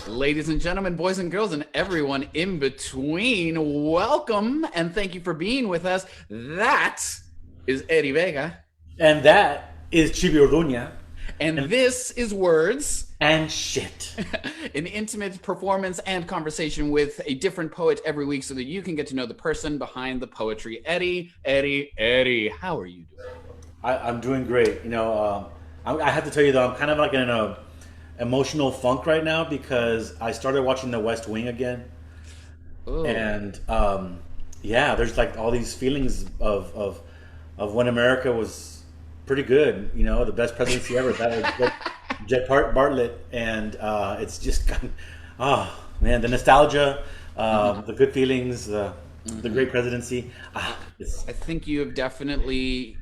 Ladies and gentlemen, boys and girls, and everyone in between, welcome and thank you for being with us. That is Eddie Vega, And that is Chibi Orduña and and, this is Words, and shit. an intimate performance and conversation with a different poet every week so that you can get to know the person behind the poetry. Eddie, how are you doing? I'm doing great. I have to tell you though, I'm kind of like in a emotional funk right now because I started watching The West Wing again, Oh, and yeah, there's like all these feelings of when America was pretty good. You know, the best presidency ever. That was Bartlett, and it's just oh man, the nostalgia, the good feelings, the great presidency. It's I think you have definitely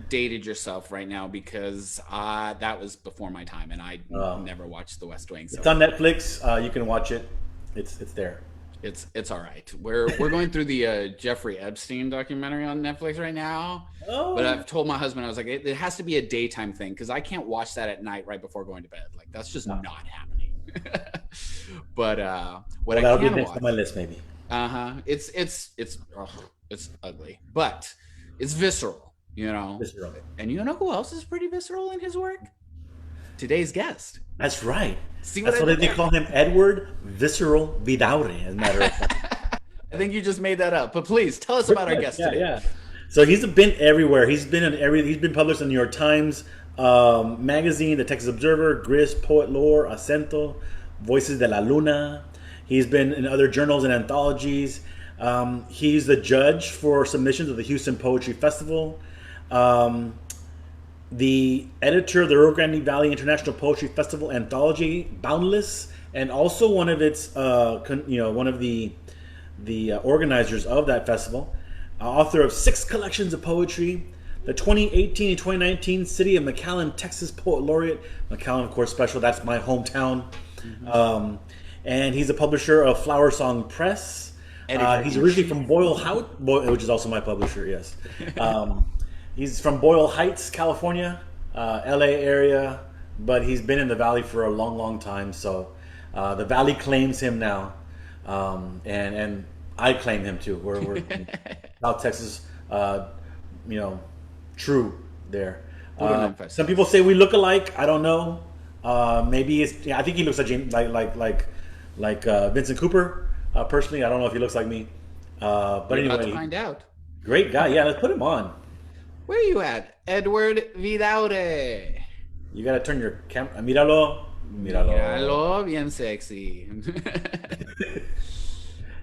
dated yourself right now because that was before my time and I uh, never watched The West Wing. it's So on Netflix. You can watch it. It's there. it's all right. We're going through the Jeffrey Epstein documentary on Netflix right now. But Oh, I've told my husband, I was like, it has to be a daytime thing because I can't watch that at night right before going to bed. Like that's just no. not happening. But what Well, I that'll be can next on my watch, list, maybe. it's ugly, but it's visceral, you know. This year. And you know who else is pretty visceral in his work? Today's guest. That's right. See what That's I what did they there? call him, Edward Visceral Vidaurre, as a matter of fact. I think you just made that up. But please tell us about our guest Yeah, today. yeah. So he's been everywhere. He's been published in the New York Times magazine, the Texas Observer, Grist, Poet Lore, Acentos, Voices de la Luna. He's been in other journals and anthologies. He's the judge for submissions of the Houston Poetry Festival. Um, the editor of the Rio Grande Valley International Poetry Festival anthology, Boundless, and also one of its, one of the organizers of that festival, author of 6 collections of poetry, the 2018 and 2019 City of McAllen, Texas Poet Laureate. McAllen, of course, special. That's my hometown. Mm-hmm. Um, and he's a publisher of FlowerSong Press. Editor He's in originally from chief. Boyle Heights, which is also my publisher. Yes, he's from Boyle Heights, California, LA area, but he's been in the Valley for a long, long time. So the Valley claims him now, and I claim him too. We're South Texas, you know, true there. Puro Some énfasis. people say we look alike. I don't know. Maybe it's. Yeah, I think he looks like James, like Vincent Cooper. Personally, I don't know if he looks like me. But We're about to anyway, find out. great guy. Yeah, let's put him on. Where are you at? Edward Vidaure. You gotta turn your camera. Míralo, míralo. Míralo, bien sexy.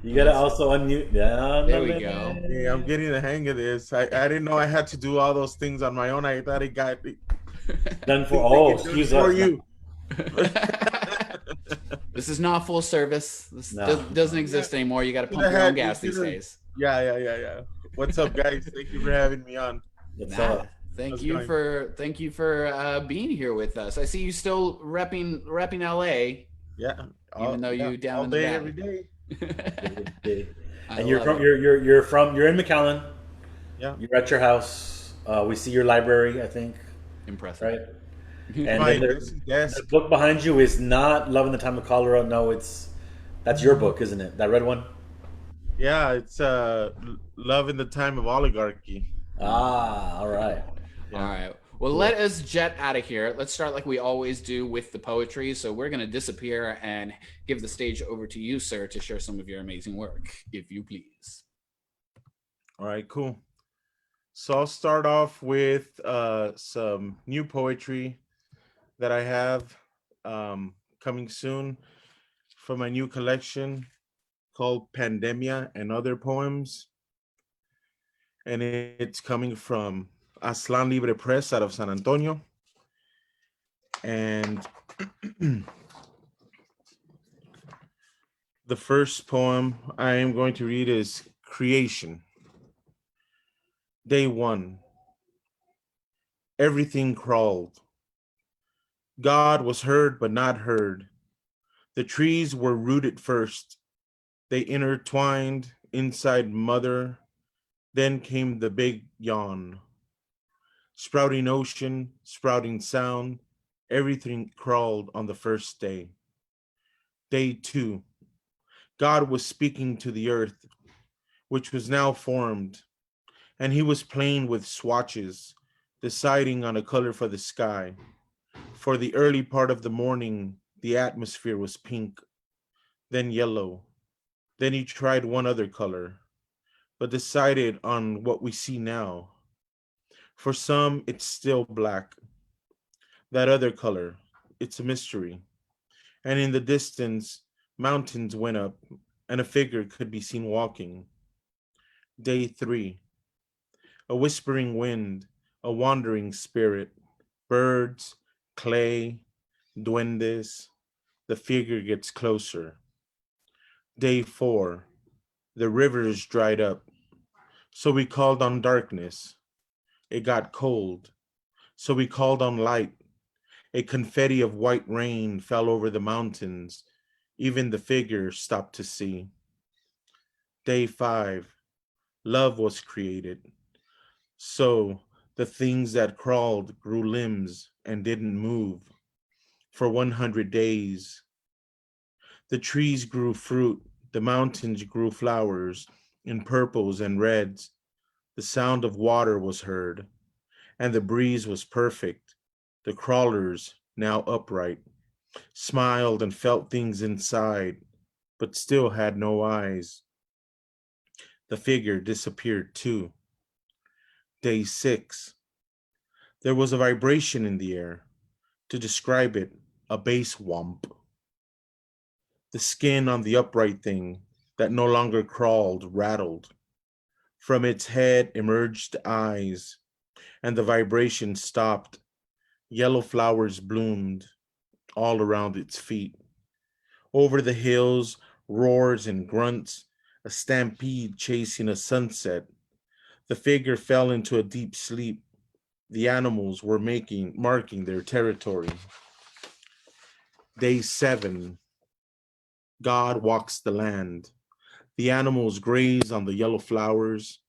You gotta Let's, also unmute. there we go. Hey, I'm getting the hang of this. I didn't know I had to do all those things on my own. I thought it got Done for. they Oh, can do it excuse for us. you. This is not full service. This No. doesn't exist anymore. You got to You pump coulda your own had- you gas these coulda- days. Yeah. What's up, guys? Thank you for having me on. It's, Nah, thank How's it you going? for being here with us. I see you still repping LA, Yeah. even though yeah, you down all in the day, valley. every day. I and you're love from it. you're in McAllen. Yeah. You're at your house. We see your library, I think, Impressive. right? And My then the desk. book behind you is not "Love in the Time of Cholera." No, that's your book, isn't it? That red one. Yeah, it's Love in the Time of Oligarchy. Ah, all right. All Yeah. right. Well, Cool. let us jet out of here. Let's start like we always do with the poetry. So we're going to disappear and give the stage over to you, sir, to share some of your amazing work, if you please. All right, cool. So I'll start off with some new poetry that I have coming soon from my new collection called Pandemia and Other Poems. And it's coming from Aslan Libre Press out of San Antonio. And the first poem I am going to read is Creation. Day 1. Everything crawled. God was heard but not heard. The trees were rooted first. They intertwined inside mother. Then came the big yawn. Sprouting ocean, sprouting sound. Everything crawled on the first day. Day 2. God was speaking to the earth, which was now formed, and he was playing with swatches, deciding on a color for the sky. For the early part of the morning, the atmosphere was pink, then yellow. Then he tried one other color, but decided on what we see now. For some, it's still black. That other color, it's a mystery. And in the distance, mountains went up, and a figure could be seen walking. Day 3. A whispering wind, a wandering spirit, birds, clay, duendes. The figure gets closer. Day 4. The rivers dried up, so we called on darkness. It got cold, so we called on light. A confetti of white rain fell over the mountains. Even the figure stopped to see. Day 5. Love was created. So the things that crawled grew limbs and didn't move. For 100 days, the trees grew fruit, the mountains grew flowers in purples and reds. The sound of water was heard, and the breeze was perfect. The crawlers, now upright, smiled and felt things inside, but still had no eyes. The figure disappeared too. Day 6. There was a vibration in the air. To describe it, a bass whomp. The skin on the upright thing that no longer crawled rattled. From its head emerged eyes, and the vibration stopped. Yellow flowers bloomed all around its feet. Over the hills, roars and grunts, a stampede chasing a sunset. The figure fell into a deep sleep. The animals were marking their territory. Day 7. God walks the land. The animals graze on the yellow flowers.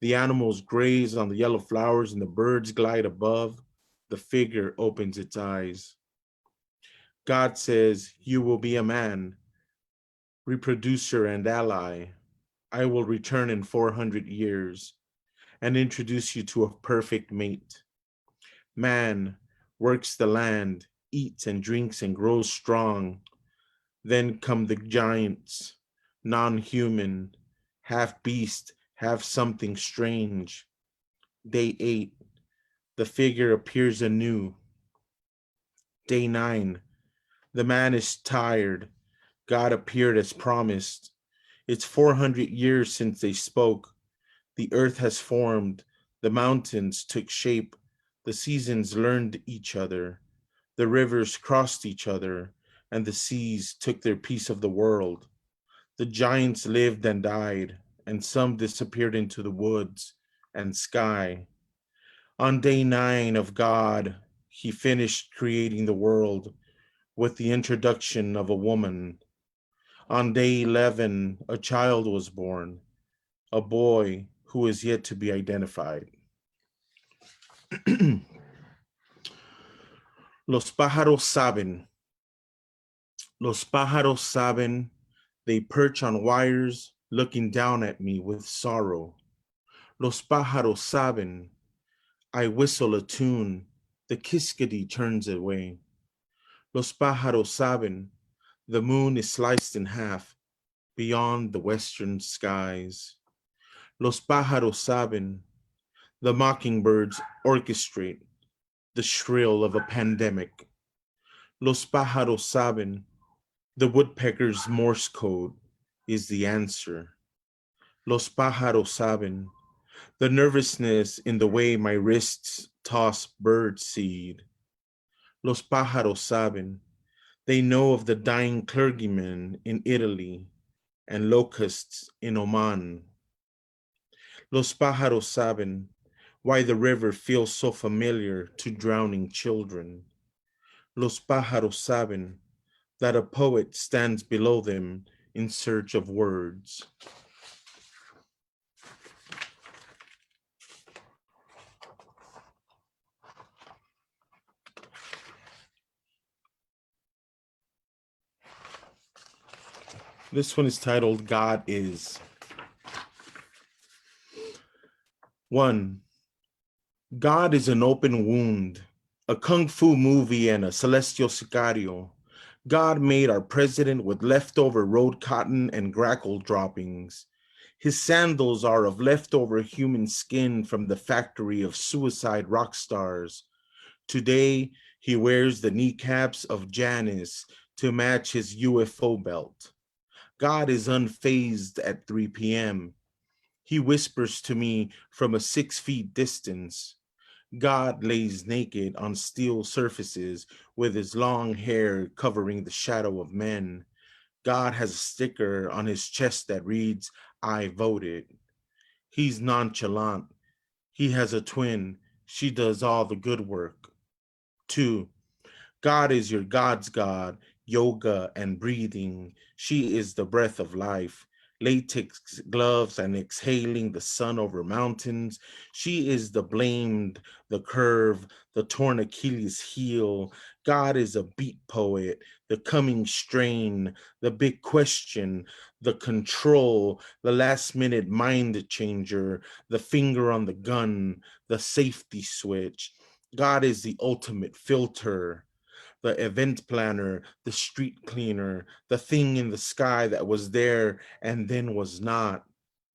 The animals graze on the yellow flowers and the birds glide above. The figure opens its eyes. God says, "You will be a man, reproducer and ally. I will return in 400 years and introduce you to a perfect mate. Man works the land, eats and drinks and grows strong. Then come the giants, non-human, half beast, half something strange. Day 8, the figure appears anew. Day 9, the man is tired. God appeared as promised. It's 400 years since they spoke. The earth has formed. The mountains took shape. The seasons learned each other. The rivers crossed each other, and the seas took their piece of the world. The giants lived and died, and some disappeared into the woods and sky. On day 9 of God, he finished creating the world with the introduction of a woman. On day 11, a child was born, a boy who is yet to be identified. Los pájaros saben. Los pájaros saben. They perch on wires, looking down at me with sorrow. Los pájaros saben. I whistle a tune. The kiskadee turns away. Los pájaros saben. The moon is sliced in half beyond the western skies. Los pájaros saben. The mockingbirds orchestrate the shrill of a pandemic. Los pájaros saben. The woodpecker's Morse code is the answer. Los pájaros saben. The nervousness in the way my wrists toss bird seed. Los pájaros saben. They know of the dying clergyman in Italy and locusts in Oman. Los pájaros saben why the river feels so familiar to drowning children. Los pájaros saben that a poet stands below them in search of words. This one is titled God Is. 1. God is an open wound, a kung fu movie and a celestial sicario. God made our president with leftover road cotton and grackle droppings. His sandals are of leftover human skin from the factory of suicide rock stars. Today, he wears the kneecaps of Janice to match his UFO belt. God is unfazed at 3 p.m. He whispers to me from a 6 feet distance. God lays naked on steel surfaces with his long hair covering the shadow of men. God has a sticker on his chest that reads, I voted. He's nonchalant. He has a twin. She does all the good work. 2. God is your God's God, yoga and breathing. She is the breath of life. Latex gloves and exhaling the sun over mountains. She is the blamed, the curve, the torn Achilles heel. God is a beat poet, the coming strain, the big question, the control, the last minute mind changer, the finger on the gun, the safety switch. God is the ultimate filter, the event planner, the street cleaner, the thing in the sky that was there and then was not,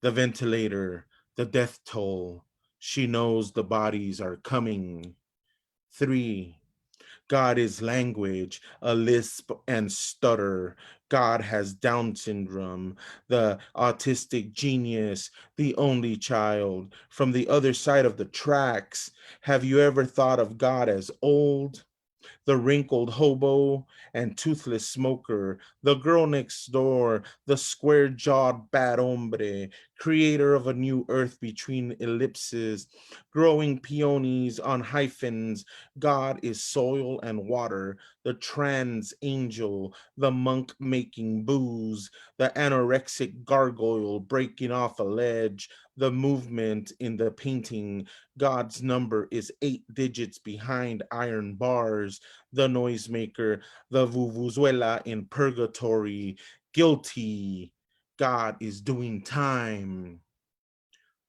the ventilator, the death toll. She knows the bodies are coming. 3. God is language, a lisp and stutter. God has Down syndrome, the autistic genius, the only child. From the other side of the tracks, have you ever thought of God as old? The wrinkled hobo and toothless smoker, the girl next door, the square-jawed bad hombre, creator of a new earth between ellipses, growing peonies on hyphens. God is soil and water, the trans angel, the monk making booze, the anorexic gargoyle breaking off a ledge, the movement in the painting. God's number is 8 digits behind iron bars, the noisemaker, the vuvuzuela in purgatory, guilty. God is doing time.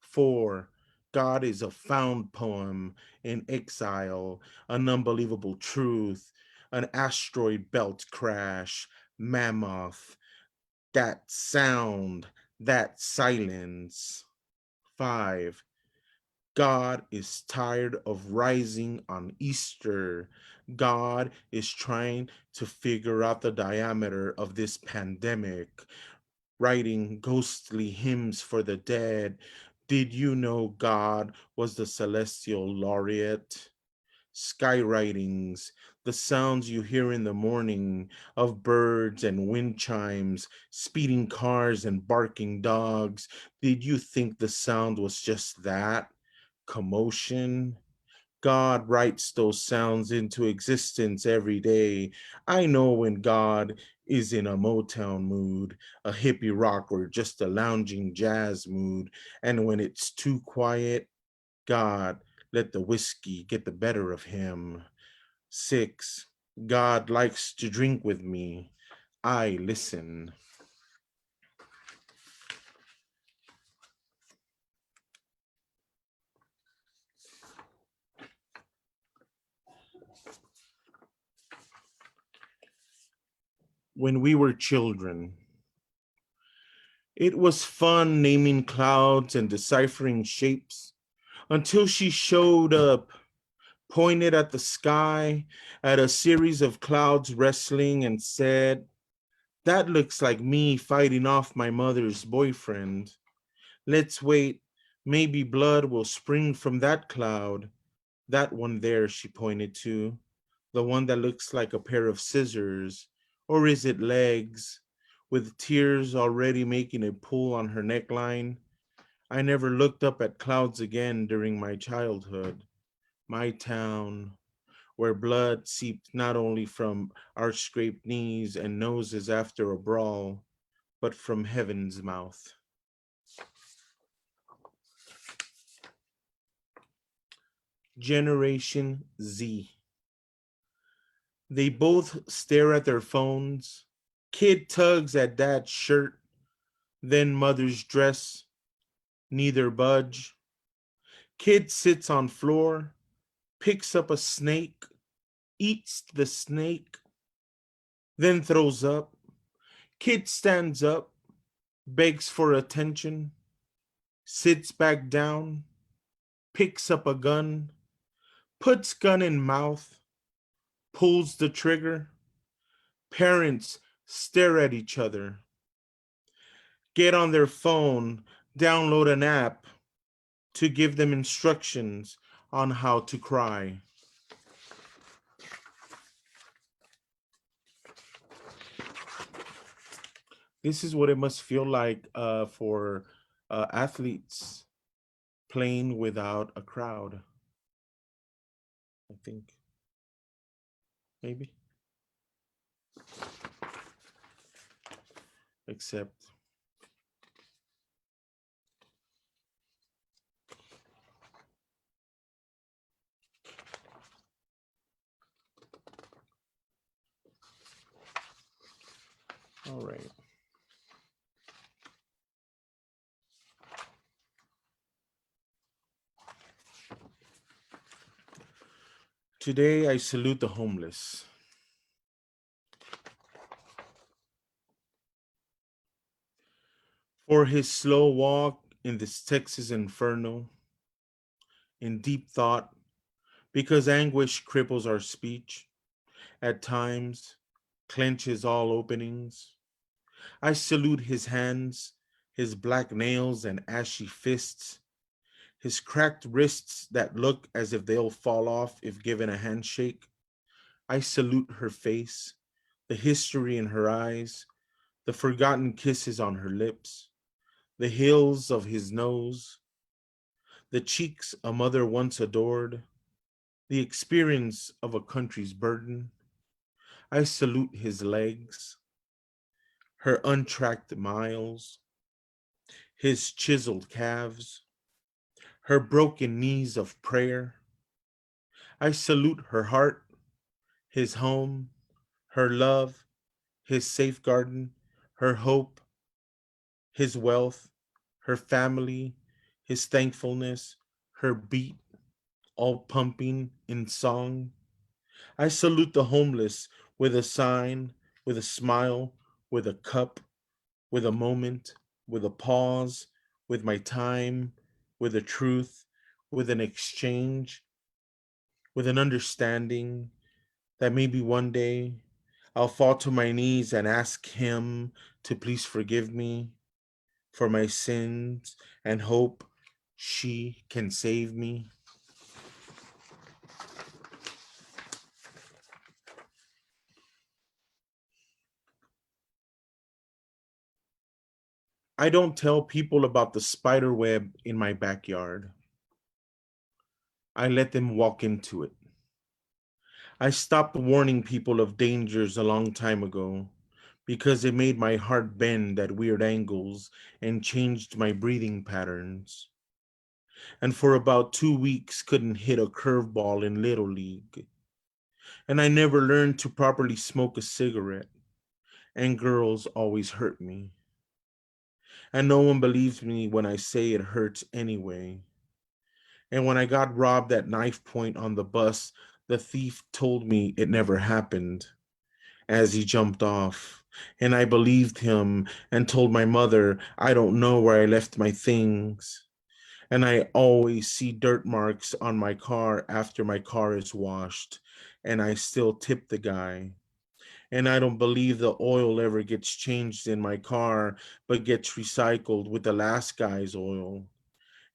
4. God is a found poem in exile, an unbelievable truth, an asteroid belt crash, mammoth, that sound, that silence. 5. God is tired of rising on Easter. God is trying to figure out the diameter of this pandemic, writing ghostly hymns for the dead. Did you know God was the celestial laureate? Skywritings, the sounds you hear in the morning of birds and wind chimes, speeding cars and barking dogs. Did you think the sound was just that? Commotion. God writes those sounds into existence every day. I know when God is in a Motown mood, a hippie rock, or just a lounging jazz mood. And when it's too quiet, God, let the whiskey get the better of him. 6. God likes to drink with me. I listen. When we were children, it was fun naming clouds and deciphering shapes until she showed up, pointed at the sky, at a series of clouds wrestling, and said, that looks like me fighting off my mother's boyfriend. Let's wait. Maybe blood will spring from that cloud. That one there, she pointed to. The one that looks like a pair of scissors. Or is it legs? With tears already making a pull on her neckline. I never looked up at clouds again during my childhood. My town, where blood seeped not only from our scraped knees and noses after a brawl, but from heaven's mouth. Generation Z. They both stare at their phones, Kid tugs at dad's shirt, then mother's dress, neither budge. Kid sits on floor, picks up a snake, eats the snake, then throws up. Kid stands up, begs for attention, sits back down, picks up a gun, puts gun in mouth, pulls the trigger. Parents stare at each other, get on their phone, download an app to give them instructions on how to cry. This is what it must feel like for athletes playing without a crowd. I think. Maybe. Except. All right. Today, I salute the homeless. For his slow walk in this Texas inferno, in deep thought, because anguish cripples our speech, at times clenches all openings. I salute his hands, his black nails and ashy fists, his cracked wrists that look as if they'll fall off if given a handshake. I salute her face, the history in her eyes, the forgotten kisses on her lips, the hills of his nose, the cheeks a mother once adored, the experience of a country's burden. I salute his legs, her untracked miles, his chiseled calves, her broken knees of prayer. I salute her heart, his home, her love, his safegarden, her hope, his wealth, her family, his thankfulness, her beat, all pumping in song. I salute the homeless with a sign, with a smile, with a cup, with a moment, with a pause, with my time, with a truth, with an exchange, with an understanding that maybe one day I'll fall to my knees and ask him to please forgive me for my sins and hope she can save me. I don't tell people about the spider web in my backyard. I let them walk into it. I stopped warning people of dangers a long time ago because it made my heart bend at weird angles and changed my breathing patterns. And for about 2 weeks couldn't hit a curveball in Little League. And I never learned to properly smoke a cigarette, and girls always hurt me. And no one believes me when I say it hurts anyway. And when I got robbed at knife point on the bus, the thief told me it never happened as he jumped off. And I believed him and told my mother, I don't know where I left my things. And I always see dirt marks on my car after my car is washed. And I still tip the guy. And I don't believe the oil ever gets changed in my car, but gets recycled with the last guy's oil.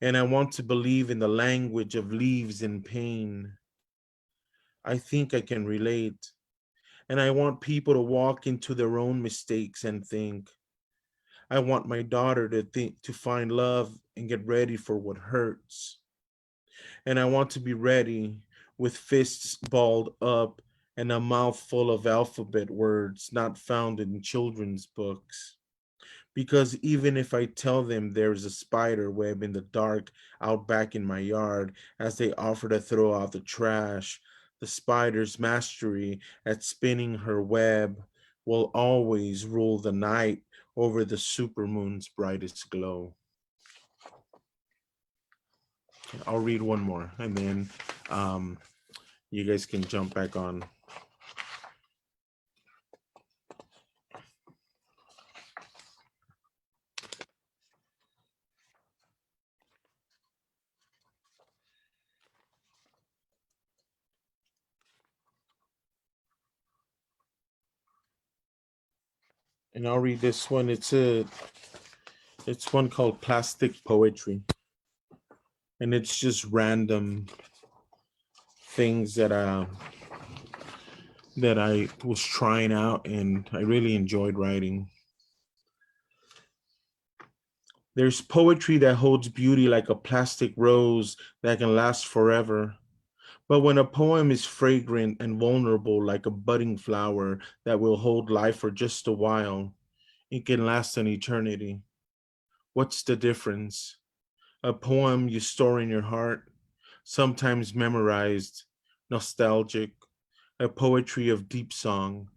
And I want to believe in the language of leaves in pain. I think I can relate. And I want people to walk into their own mistakes and think. I want my daughter to find love and get ready for what hurts. And I want to be ready with fists balled up and a mouth full of alphabet words not found in children's books. Because even if I tell them there's a spider web in the dark out back in my yard as they offer to throw out the trash, the spider's mastery at spinning her web will always rule the night over the supermoon's brightest glow. I'll read one more, and then you guys can jump back on. And I'll read this one. It's one called Plastic Poetry. And it's just random things that I was trying out and I really enjoyed writing. There's poetry that holds beauty like a plastic rose that can last forever. But when a poem is fragrant and vulnerable like a budding flower that will hold life for just a while, it can last an eternity. What's the difference? A poem you store in your heart, sometimes memorized, nostalgic, a poetry of deep song.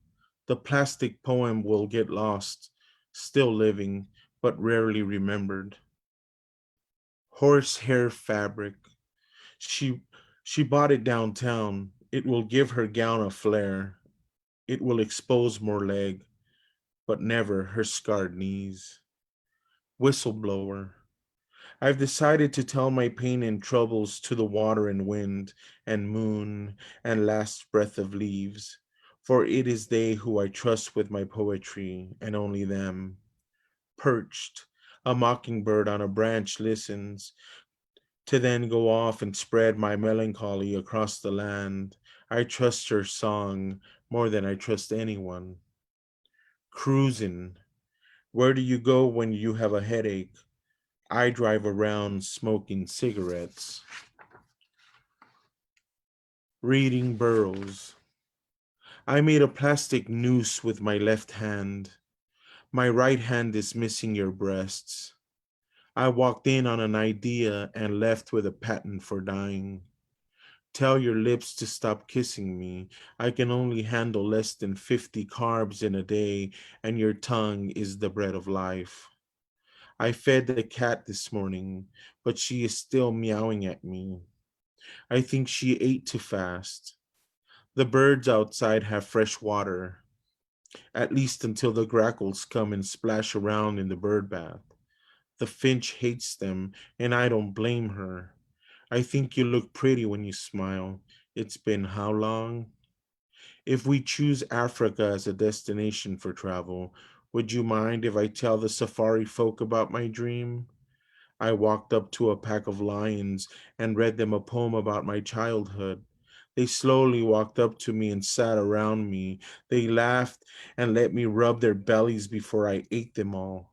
The plastic poem will get lost, still living, but rarely remembered. Horsehair fabric. She she bought it downtown. It will give her gown a flare. It will expose more leg, but never her scarred knees. Whistleblower. I've decided to tell my pain and troubles to the water and wind and moon and last breath of leaves, for it is they who I trust with my poetry, and only them. Perched, a mockingbird on a branch listens, to then go off and spread my melancholy across the land. I trust her song more than I trust anyone. Cruising. Where do you go when you have a headache? I drive around smoking cigarettes. Reading burrows. I made a plastic noose with my left hand. My right hand is missing your breasts. I walked in on an idea and left with a patent for dying. Tell your lips to stop kissing me. I can only handle less than 50 carbs in a day, and your tongue is the bread of life. I fed the cat this morning, but she is still meowing at me. I think she ate too fast. The birds outside have fresh water, at least until the grackles come and splash around in the bird bath. The finch hates them, and I don't blame her. I think you look pretty when you smile. It's been how long? If we choose Africa as a destination for travel, would you mind if I tell the safari folk about my dream? I walked up to a pack of lions and read them a poem about my childhood. They slowly walked up to me and sat around me. They laughed and let me rub their bellies before I ate them all.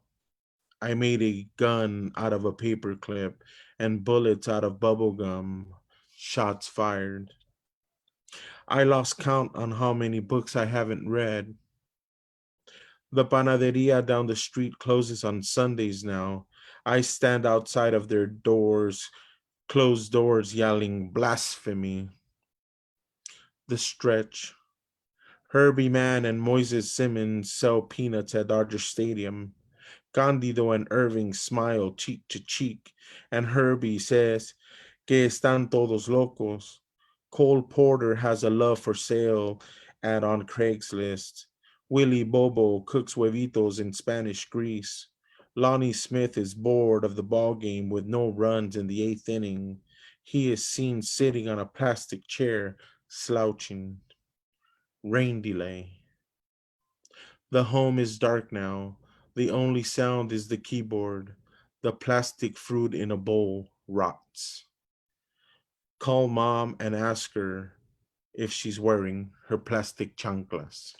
I made a gun out of a paper clip and bullets out of bubble gum. Shots fired. I lost count on how many books I haven't read. The panaderia down the street closes on Sundays now. I stand outside of their doors, closed doors, yelling blasphemy. The Stretch. Herbie Mann and Moises Simmons sell peanuts at Dodger Stadium. Candido and Irving smile cheek to cheek, and Herbie says, Que están todos locos. Cole Porter has a love for sale ad on Craigslist. Willie Bobo cooks huevitos in Spanish grease. Lonnie Smith is bored of the ball game with no runs in the eighth inning. He is seen sitting on a plastic chair, slouching. Rain delay. The home is dark now. The only sound is the keyboard. The plastic fruit in a bowl rots. Call mom and ask her if she's wearing her plastic chanclas.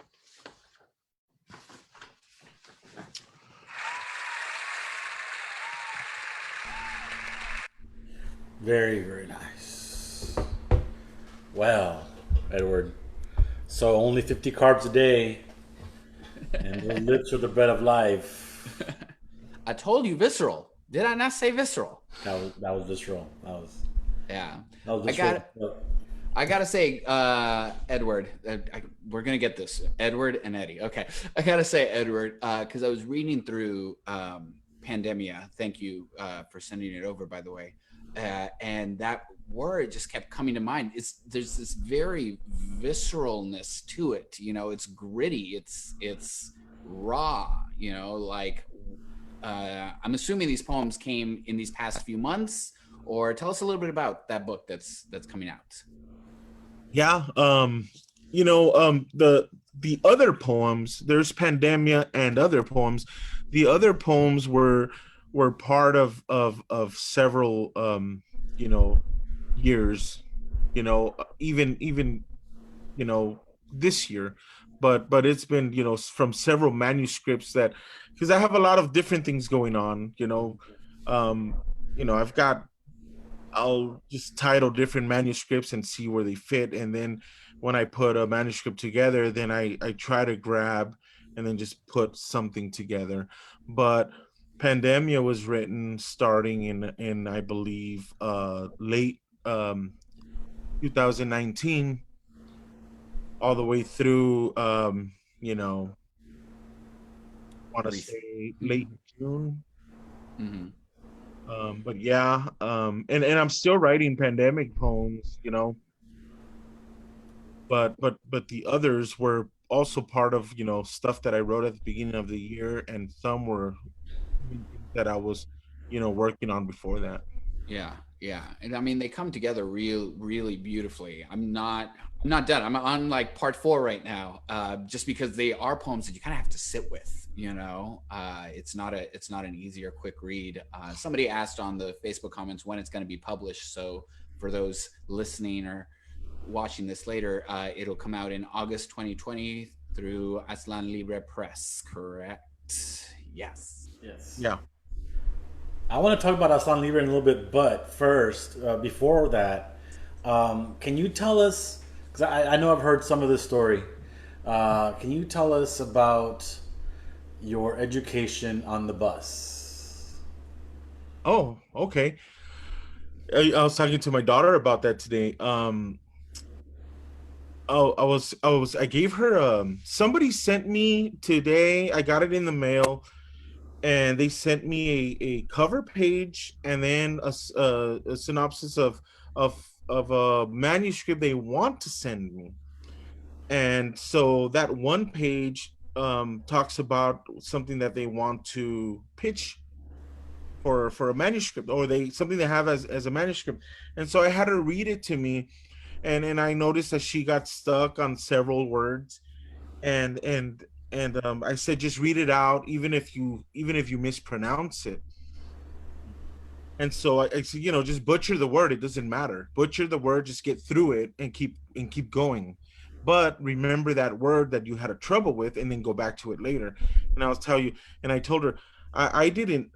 Very, very nice. Well, Edward. So only 50 carbs a day, and the lips are the bread of life. I told you visceral. Did I not say visceral? That was visceral. Yeah. That was I visceral. got I gotta say, Edward, we're gonna get this. Edward and Eddie. Okay, I gotta say, Edward, because I was reading through Pandemia. Thank you for sending it over, by the way. And that word just kept coming to mind. There's this very visceralness to it. You know, it's gritty. It's raw. You know, like I'm assuming these poems came in these past few months. Or tell us a little bit about that book that's coming out. Yeah. The other poems, there's Pandemia and other poems. The other poems were part of several years, even this year, but it's been from several manuscripts, that because I have a lot of different things going on. I've got, I'll just title different manuscripts and see where they fit. And then when I put a manuscript together, then I try to grab and then just put something together. But Pandemia was written starting in I believe late 2019, all the way through want to say late June. Mm-hmm. But yeah, and I'm still writing pandemic poems, but the others were also part of stuff that I wrote at the beginning of the year, and some were that I was working on before that. Yeah, yeah, and I mean they come together really beautifully. I'm not done. I'm on like part 4 right now, just because they are poems that you kind of have to sit with. It's not an easy or quick read. Somebody asked on the Facebook comments when it's going to be published. So for those listening or watching this later, it'll come out in August 2020 through Aslan Libre Press. Correct? Yes. Yes. Yeah. I want to talk about Aslan Libre in a little bit, but first, before that, can you tell us, because I know I've heard some of this story, can you tell us about your education on the bus? Oh, okay. I was talking to my daughter about that today. I gave her somebody sent me today. I got it in the mail, and they sent me a cover page and then a synopsis of a manuscript they want to send me. And so that one page talks about something that they want to pitch for a manuscript, or something they have as a manuscript. And so I had her read it to me, and I noticed that she got stuck on several words, and I said, just read it out, even if you mispronounce it. And so I said, just butcher the word. It doesn't matter. Butcher the word. Just get through it and keep going. But remember that word that you had a trouble with, and then go back to it later. And I'll tell you. And I told her, I didn't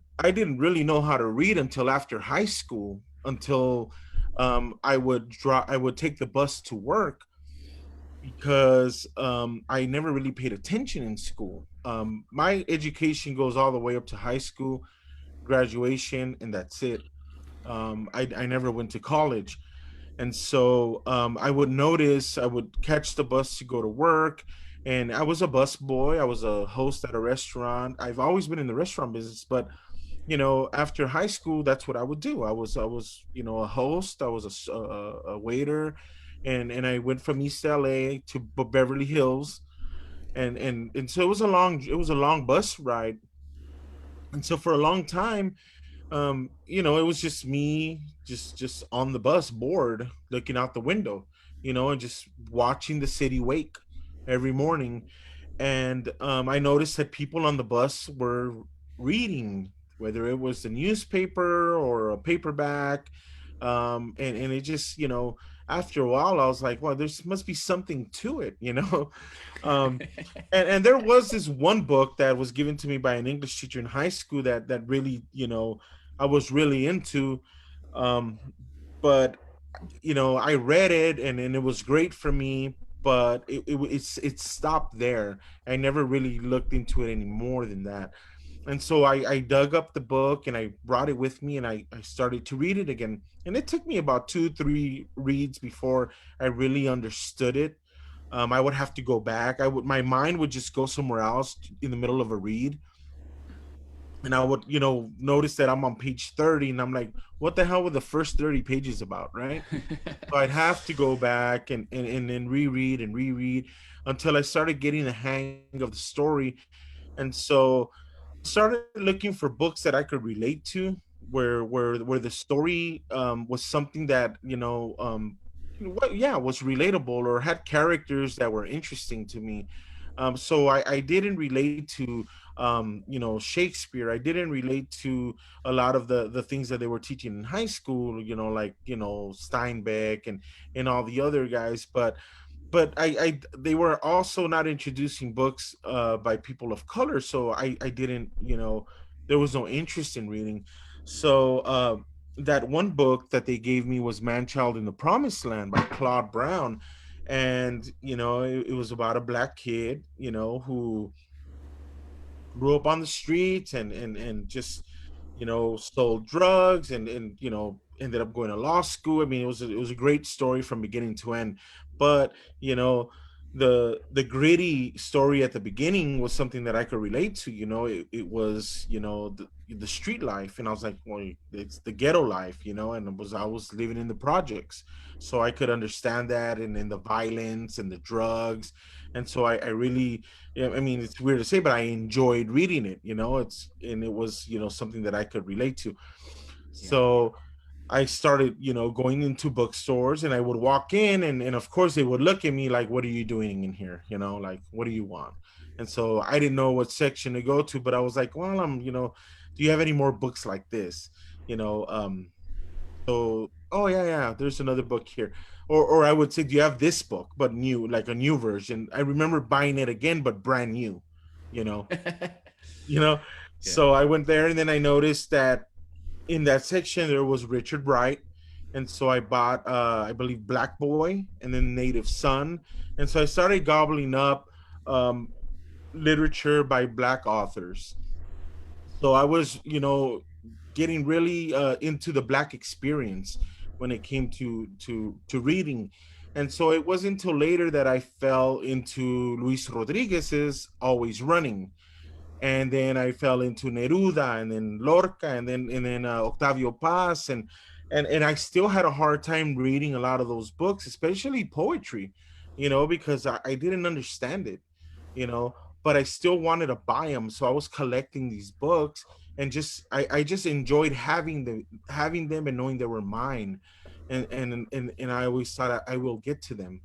really know how to read until after high school. Until I would take the bus to work, because I never really paid attention in school. My education goes all the way up to high school, graduation, and that's it. I never went to college. And so I would catch the bus to go to work. And I was a bus boy. I was a host at a restaurant. I've always been in the restaurant business, but after high school, that's what I would do. I was a host. I was a waiter, and I went from East LA to Beverly Hills, and so it was a long bus ride. And so for a long time, it was just me, just on the bus, bored, looking out the window, and just watching the city wake every morning. And I noticed that people on the bus were reading, whether it was the newspaper or a paperback. And it just, after a while, I was like, well, there must be something to it. um, and there was this one book that was given to me by an English teacher in high school that really, I was really into. Um, but I read it, and it was great for me, but it stopped there. I never really looked into it any more than that. And so I dug up the book and I brought it with me, and I started to read it again. And it took me about 2, 3 reads before I really understood it. I would have to go back. My mind would just go somewhere else in the middle of a read, and I would, notice that I'm on page 30, and I'm like, what the hell were the first 30 pages about, right? So I'd have to go back and then reread and reread until I started getting the hang of the story. And so I started looking for books that I could relate to, where the story was something that was relatable or had characters that were interesting to me. So I didn't relate to Shakespeare. I didn't relate to a lot of the things that they were teaching in high school, like Steinbeck and all the other guys. But I they were also not introducing books by people of color, so I didn't, there was no interest in reading. So that one book that they gave me was Man Child in the Promised Land by Claude Brown. And it was about a black kid, who grew up on the streets and just stole drugs and ended up going to law school. I mean, it was a great story from beginning to end. But the gritty story at the beginning was something that I could relate to. It was the street life, and I was like, well, it's the ghetto life, and I was living in the projects, so I could understand that, and the violence and the drugs. And so I really, yeah, I mean, it's weird to say, but I enjoyed reading it. It was something that I could relate to. Yeah. So I started, going into bookstores, and I would walk in, and of course they would look at me like, what are you doing in here? Like, what do you want? And so I didn't know what section to go to, but I was like, well, do you have any more books like this? You know, so, oh yeah, there's another book here. Or I would say, do you have this book, but new, like a new version? I remember buying it again, but brand new, you know, you know. Yeah. So I went there, and then I noticed that in that section there was Richard Wright. And so I bought I believe Black Boy and then Native Son. And so I started gobbling up um literature by black authors. So I was, getting really into the black experience when it came to reading. And so it wasn't until later that I fell into Luis Rodriguez's Always Running, and then I fell into Neruda, and then Lorca, and then Octavio Paz, and I still had a hard time reading a lot of those books, especially poetry, because I didn't understand it, you know, but I still wanted to buy them, so I was collecting these books, and I just enjoyed having them and knowing they were mine, and I always thought I will get to them,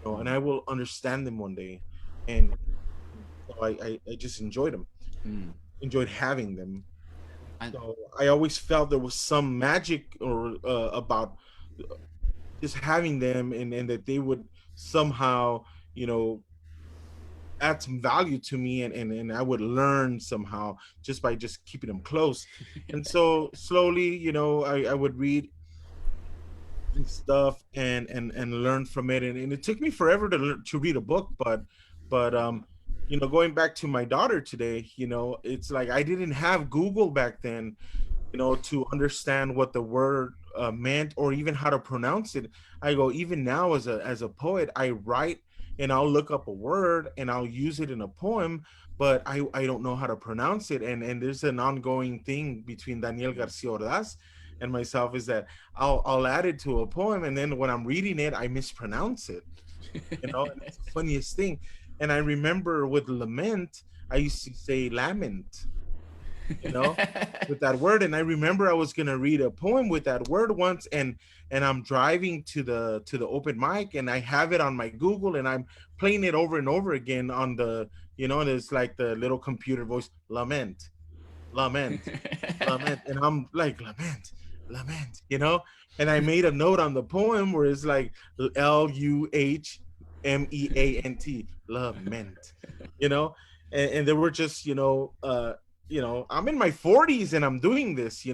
and I will understand them one day, and so I just enjoyed them, Mm. enjoyed having them. I, So I always felt there was some magic or about just having them, and that they would somehow, you know, add some value to me, and I would learn somehow just by just keeping them close. And so slowly, I would read and stuff and learn from it, and it took me forever to read a book, but going back to my daughter today, it's like I didn't have Google back then, to understand what the word meant or even how to pronounce it. I go, even now as a poet, I write and I'll look up a word and I'll use it in a poem, but I don't know how to pronounce it. And there's an ongoing thing between Daniel Garcia Ordaz and myself, is that I'll add it to a poem, and then when I'm reading it, I mispronounce it. And it's the funniest thing. And I remember with lament, I used to say lament, with that word. And I remember I was gonna read a poem with that word once, and I'm driving to the open mic, and I have it on my Google, and I'm playing it over and over again on the, and it's like the little computer voice, lament, lament, lament, and I'm like, lament, and I made a note on the poem where it's like Luhmeant, lament, you know and they were just, I'm in my 40s and I'm doing this,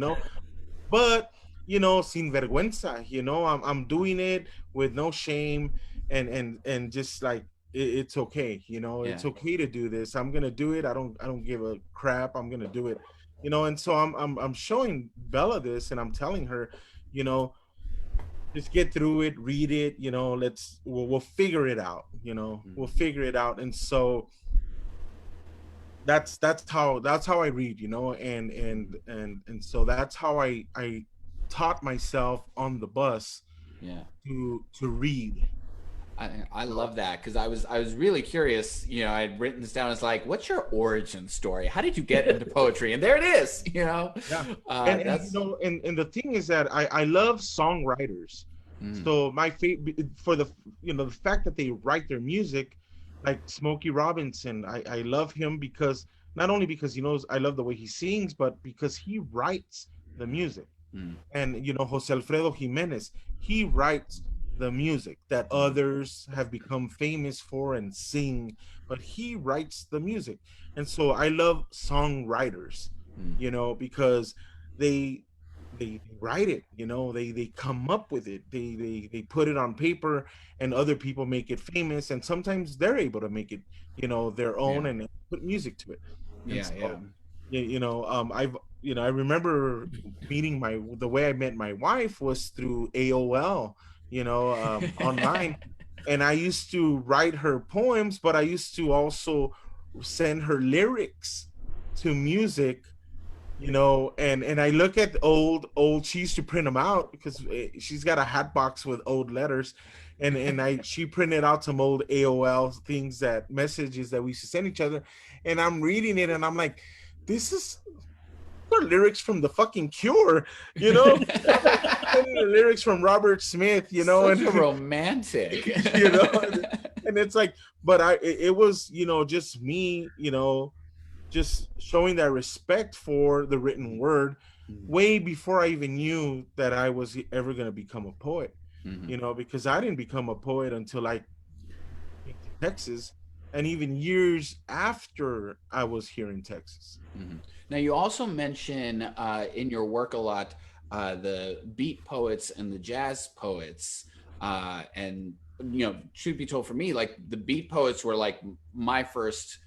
but sin vergüenza, I'm doing it with no shame, and just like, it's okay. Yeah. It's okay to do this. I'm gonna do it. I don't give a crap. I'm gonna do it. And so I'm showing Bella this, and I'm telling her, you know, just get through it, read it. We'll figure it out. We'll Mhm. figure it out. And so that's how I read. And so that's how I taught myself on the bus Yeah. to read. I love that because I was really curious. I had written this down as like, what's your origin story? How did you get into poetry? And there it is. Yeah. And That's and the thing is that I love songwriters. mm, So my favorite for the fact that they write their music, like Smokey Robinson, I love him because not only because I love the way he sings, but because he writes the music. mm, And Jose Alfredo Jimenez, he writes the music that mm, others have become famous for and sing, but he writes the music. And so I love songwriters, mm, because they they write it, they come up with it, they put it on paper, and other people make it famous, and sometimes they're able to make it their yeah, own and put music to it. And yeah, yeah, so I remember meeting the way I met my wife was through AOL, online. And I used to write her poems, but I used to also send her lyrics to music, and I look at old she used to print them out because she's got a hat box with old letters, and she printed out some old AOL things, that messages that we used to send each other, and I'm reading it and I'm like, this is are lyrics from the fucking Cure, I'm like sending the lyrics from Robert Smith, Such a and romantic. you know, and it's like, but it was, just me, just showing that respect for the written word Mm, way before I even knew that I was ever going to become a poet, mhm. because I didn't become a poet until I came to Texas, and even years after I was here in Texas. Mhm. Now, you also mention in your work a lot the beat poets and the jazz poets, and truth be told, for me, like the beat poets were like my first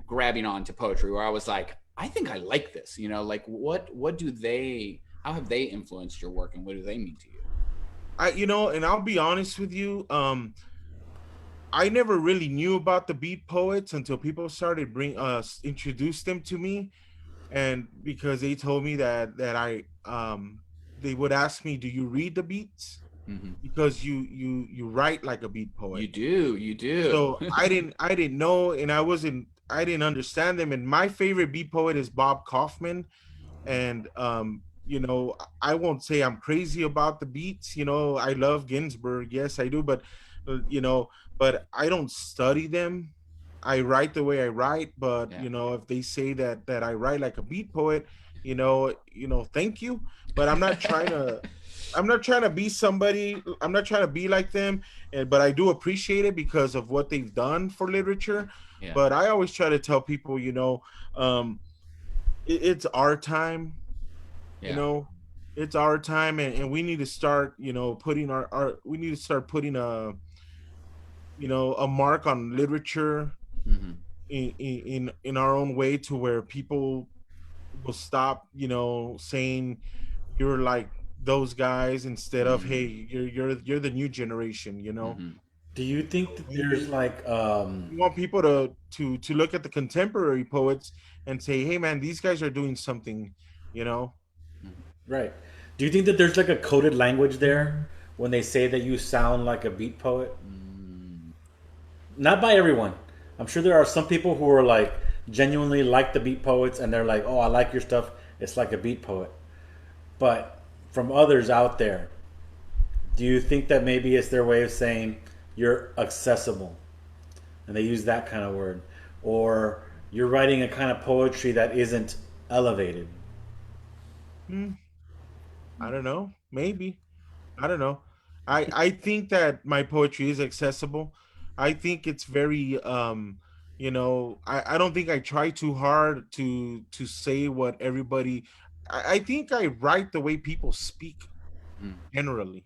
grabbing on to poetry, where I was like, I think I like this. Like what do they? How have they influenced your work, and what do they mean to you? And I'll be honest with you, I never really knew about the beat poets until people started introduce them to me, and because they told me that they would ask me, do you read the beats, Hmm. because you write like a beat poet. You do, you do. So I didn't know, and I didn't understand them. And my favorite beat poet is Bob Kaufman. And I won't say I'm crazy about the beats. I love Ginsberg, yes I do, but uh, you know but I don't study them. I write the way I write, but Yeah, if they say that I write like a beat poet, thank you, but I'm not trying to be somebody. I'm not trying to be like them, but I do appreciate it because of what they've done for literature. yeah, But I always try to tell people, um, it's our time. You yeah. know, it's our time, and we need to start, putting we need to start putting a mark on literature Hmm. in our own way, to where people will stop, saying you're like those guys, instead of, hey, Hmm. you're the new generation. Hmm. Do you think that there's like You want people to look at the contemporary poets and say, hey man, these guys are doing something, you know right? Do you think that there's like a coded language there when they say that you sound like a beat poet? Mm. Not by everyone. I'm sure there are some people who are like genuinely like the beat poets and they're like, "Oh, I like your stuff. It's like a beat poet." But from others out there, do you think that maybe it's their way of saying you're accessible? And they use that kind of word, or you're writing a kind of poetry that isn't elevated. Hmm, I don't know, maybe. I don't know. I think that my poetry is accessible. I think it's very I don't think I try too hard to say what everybody. I think I write the way people speak Mm. generally.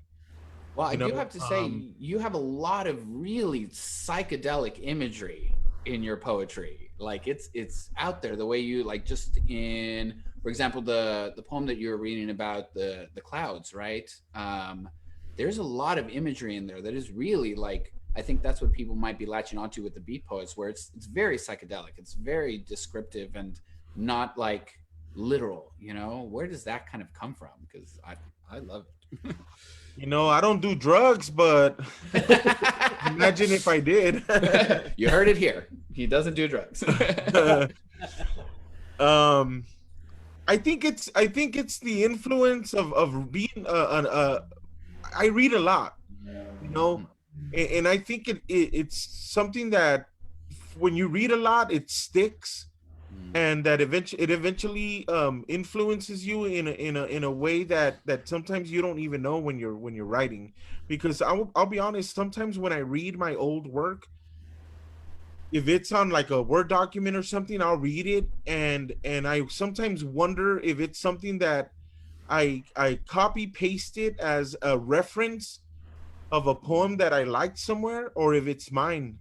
Well, I You do know, have to say, you have a lot of really psychedelic imagery in your poetry. Like it's out there the way you like just in, for example, the poem that you were reading about the clouds, right? There's a lot of imagery in there that is really like I think that's what people might be latching onto with the beat poets, where it's very psychedelic, it's very descriptive and not like literal. You know, where does that kind of come from? Because I love it. you know, I don't do drugs, but imagine if I did. You heard it here. He doesn't do drugs. um, I think it's the influence of being I read a lot, you know, and I think it's something that when you read a lot, it sticks, and that eventually influences you in a way that sometimes you don't even know when you're writing. Because I'll be honest, sometimes when I read my old work, if it's on like a Word document or something, I'll read it, and I sometimes wonder if it's something that I copy pasted as a reference of a poem that I liked somewhere, or if it's mine.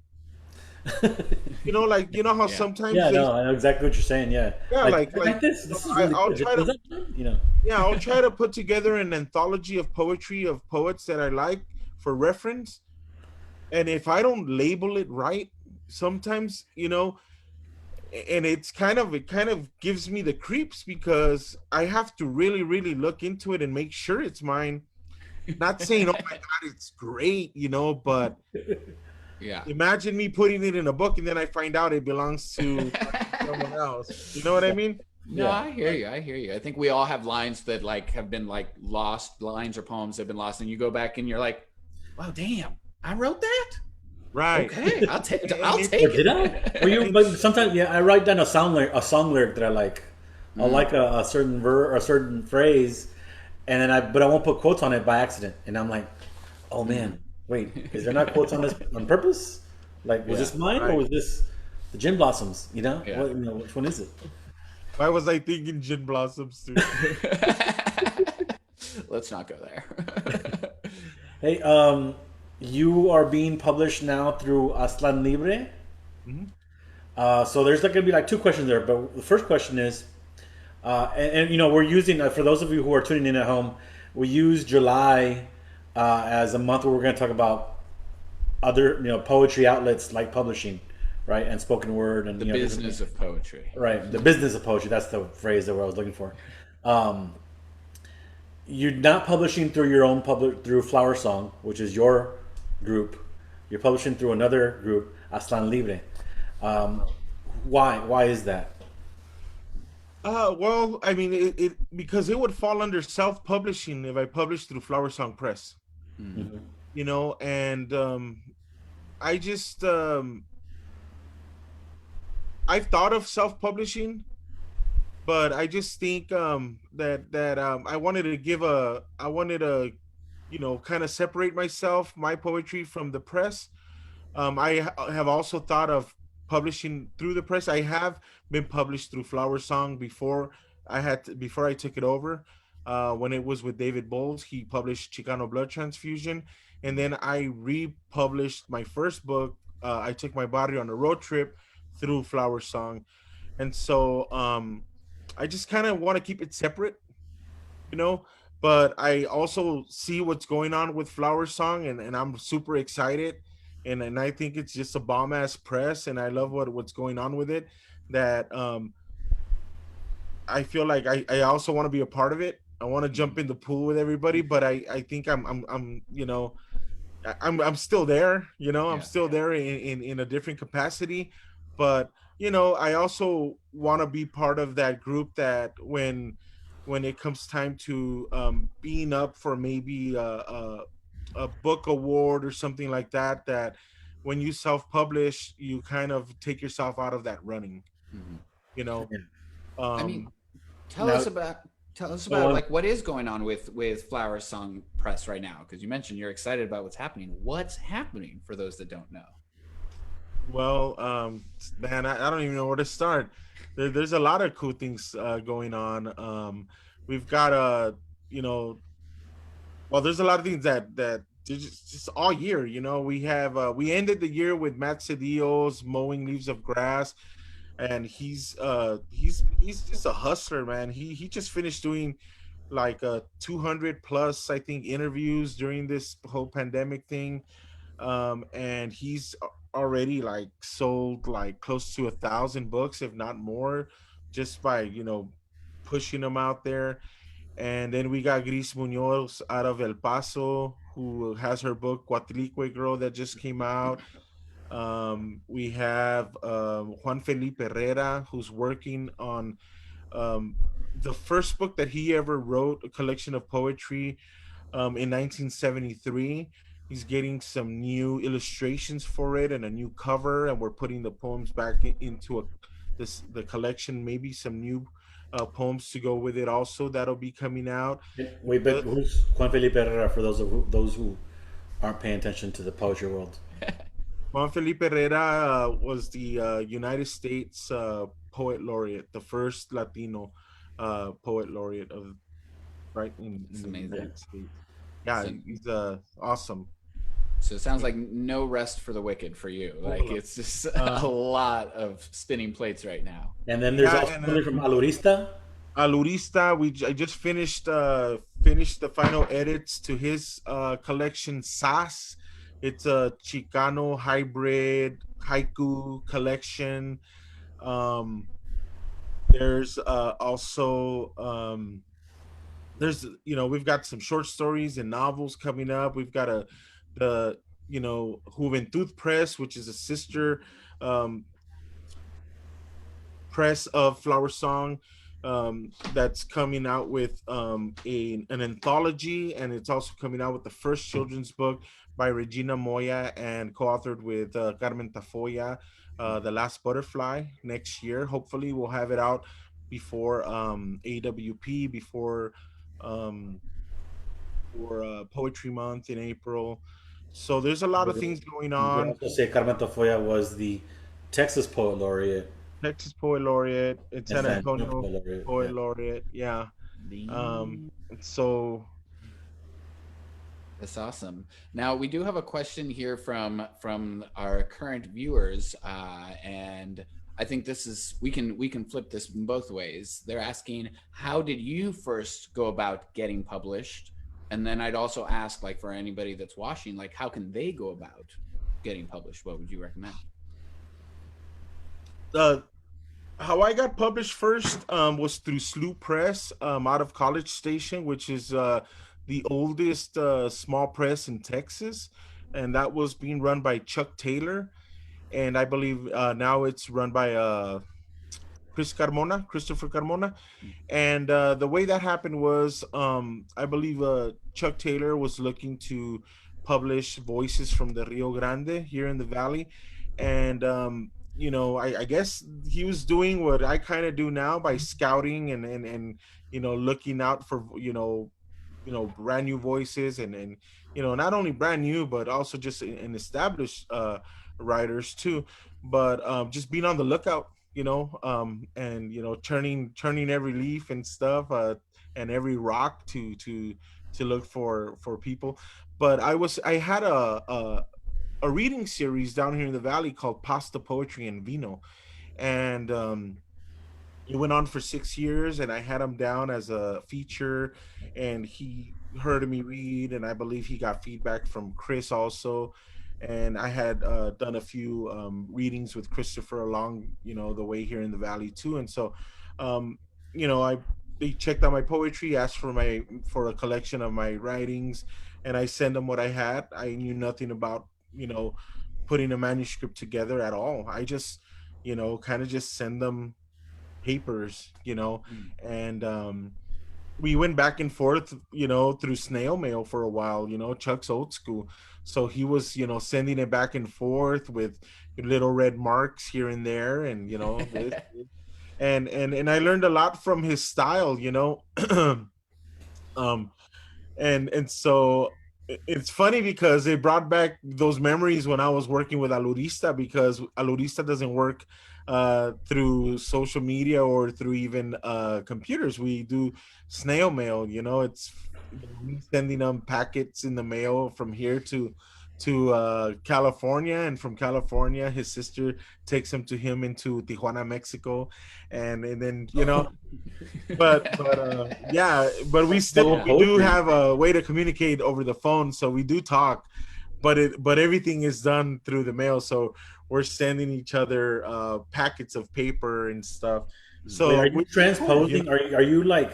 You know, like you know how Yeah. sometimes Yeah, they, no, I know exactly what you're saying. Yeah, yeah, like I like got this. you know, This is really I'll good. try Was to, that fun? You know. yeah, I'll try to put together an anthology of poetry of poets that I like for reference. And if I don't label it right, sometimes, you know, and it kind of gives me the creeps because I have to really, really look into it and make sure it's mine. Not saying, oh my God, it's great, you know, but Yeah. imagine me putting it in a book and then I find out it belongs to someone else. You know what I mean? No, Yeah. I hear you. I hear you. I think we all have lines that like have been like lost, lines or poems that have been lost, and you go back and you're like, "Wow, damn, I wrote that." Right. Okay, I'll take. And I'll Or take did I? Or it. you? But sometimes, yeah, I write down a song lyric that I like. I'll Mm. like a certain or a certain phrase, and then but I won't put quotes on it by accident, and I'm like, oh man, wait, is there not quotes on this on purpose? Like, was Yeah. this mine or Right. was this the Gin Blossoms? You know, Yeah. what? You know, which one is it? Why was I thinking gin blossoms too? Let's not go there. Hey, you are being published now through Aslan Libre. Mhm. So there's like gonna be like two questions there, but the first question is, and you know we're using for those of you who are tuning in at home, we use July as a month where we're going to talk about other poetry outlets like publishing, right, and spoken word and The different business things. of poetry. Right, the business of poetry. That's the phrase that I was looking for. Um, you're not publishing through your own public through FlowerSong, which is your group. You're publishing through another group, Aslan Libre. Um, why? Why is that? Well, I mean, it because it would fall under self-publishing if I published through FlowerSong Press, Mm. Mhm. you know, and I just I've thought of self-publishing, but I just think that I wanted to I wanted to, you know, kind of separate myself, my poetry from the press. Have also thought of publishing through the press. I have been published through Flower Song before before I took it over. When it was with David Bowles, he published Chicano Blood Transfusion, and then I republished my first book. I took my body on a road trip through Flower Song, and so I just kind of want to keep it separate, you know. But I also see what's going on with Flower Song, and I'm super excited, and I think it's just a bomb ass press, and I love what's going on with it. That I feel like I also want to be a part of it. I want to jump Mhm. in the pool with everybody, but I think I'm you know, I'm still there, you know, I'm Yeah. still there in a different capacity. But you know, I also want to be part of that group that when it comes time to being up for maybe a book award or something like that, that when you self-publish, you kind of take yourself out of that running, Mhm. you know. I mean, um tell us Now, about tell us go about on. like what is going on with Flower Song Press right now, because you mentioned you're excited about what's happening. What's happening for those that don't know? Well, man, I don't even know where to start. There's a lot of cool things going on. We've got you know, well, there's a lot of things that just all year. We have we ended the year with Matt Cedillo's Mowing Leaves of Grass, and he's just a hustler, man. He just finished doing like 200 plus, I think, interviews during this whole pandemic thing. And he's already like sold like close to 1,000 books, if not more, just by pushing them out there. And then we got Gris Munoz out of El Paso, who has her book Cuatlicue Girl that just came out. We have Juan Felipe Herrera, who's working on um, the first book that he ever wrote, a collection of poetry, in 1973. He's getting some new illustrations for it and a new cover, and we're putting the poems back into the collection. Maybe some new poems to go with it. Also, that'll be coming out. Wait, but who's Juan Felipe Herrera for those who aren't paying attention to the poetry world? Juan Felipe Herrera was the United States poet laureate, the first Latino poet laureate of right in It's the amazing. United States. Yeah, So, he's awesome. so it sounds like no rest for the wicked for you. Like it's just a lot of spinning plates right now. And then there's also something from Alurista. Alurista, I just finished the final edits to his collection Sas. It's a Chicano hybrid haiku collection. Um, there's also we've got some short stories and novels coming up. We've got the Juventud Press, which is a sister um, press of FlowerSong, that's coming out with an anthology, and it's also coming out with the first children's book by Regina Moya and co-authored with Carmen Tafoya, The Last Butterfly, next year. Hopefully we'll have it out before AWP, before for Poetry Month in April. So there's a lot of things going You could on. also say Carmen Tafoya was the Texas Poet Laureate Texas Poet Laureate, in and San San Antonio Antonio Poet Laureate. Poet Yeah. Laureate. Yeah. So That's awesome. Now we do have a question here from our current viewers, and I think this is we can flip this in both ways. They're asking, how did you first go about getting published? And then I'd also ask, like, for anybody that's watching, like, how can they go about getting published? What would you recommend? how I got published first was through Sloop Press, out of College Station, which is the oldest small press in Texas, and that was being run by Chuck Taylor, and I believe now it's run by Christopher Carmona. And the way that happened was, I believe Chuck Taylor was looking to publish voices from the Rio Grande here in the valley, and I guess he was doing what I kind of do now by scouting and looking out for brand new voices, and not only brand new but also just an established writers too, but just being on the lookout, and turning every leaf and stuff, and every rock to look for people. But I had a reading series down here in the valley called Pasta, Poetry, and Vino, and it went on for 6 years, and I had him down as a feature, and he heard me read, and I believe he got feedback from Chris also. And I had done a few readings with Christopher along the way here in the valley too. And so I they checked out my poetry, asked for a collection of my writings, and I sent them what I had. I knew nothing about putting a manuscript together at all. I just kind of just send them papers, and we went back and forth, through snail mail for a while. Chuck's old school, so he was, sending it back and forth with little red marks here and there, and and I learned a lot from his style, um, and so it's funny because it brought back those memories when I was working with Alurista, because Alurista doesn't work through social media or through even computers. We do snail mail. It's me sending them packets in the mail from here to California, and from California his sister takes them to him into Tijuana, Mexico, and then but yeah, but we Full still of we do poetry. have a way to communicate over the phone, so we do talk, but everything is done through the mail, so we're sending each other packets of paper and stuff, Wait, are so you which is cool, transposing? Are you like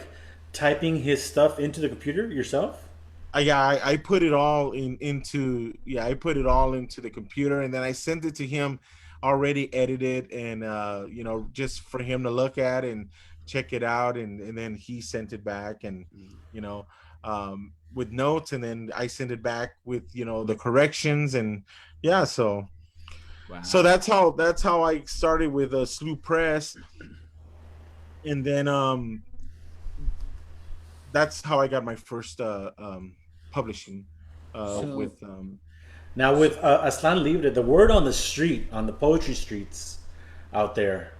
typing his stuff into the computer yourself? Yeah, I put it all into I put it all into the computer, and then I sent it to him already edited, and just for him to look at and check it out, and then he sent it back, and you know with notes, and then I sent it back with the corrections, and yeah, so Wow. that's how I started with a Slew Press, and then that's how I got my first publishing So, with Now so with Aslan Libre, the word on the street, on the poetry streets out there,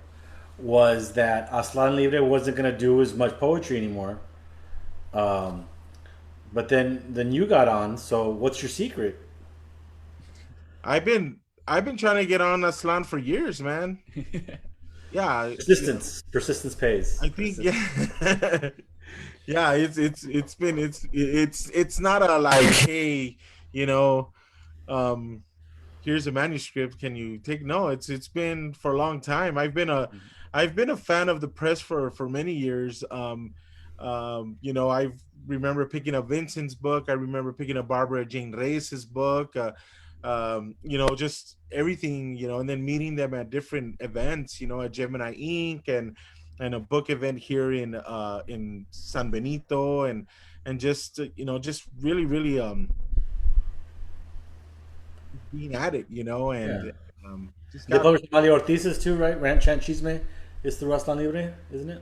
was that Aslan Libre wasn't going to do as much poetry anymore. Um, but then you got on. So what's your secret? I've been I've been trying to get on Aslan for years, man. Yeah, Persistence pays. I think yeah. Yeah, it's not a like, hey, you know, um here's a manuscript, can you take, no, it's been for a long time. I've been a fan of the press for many years. I remember picking up Vincent's book. I remember picking up Barbara Jane Reyes's book. Just everything, and then meeting them at different events, at Gemini Inc. and a book event here in San Benito, and just just really really being at it, Yeah. and just They got published Malia Ortiz's too, right? Ranch Chant Chisme is through Aslan Libre, isn't it?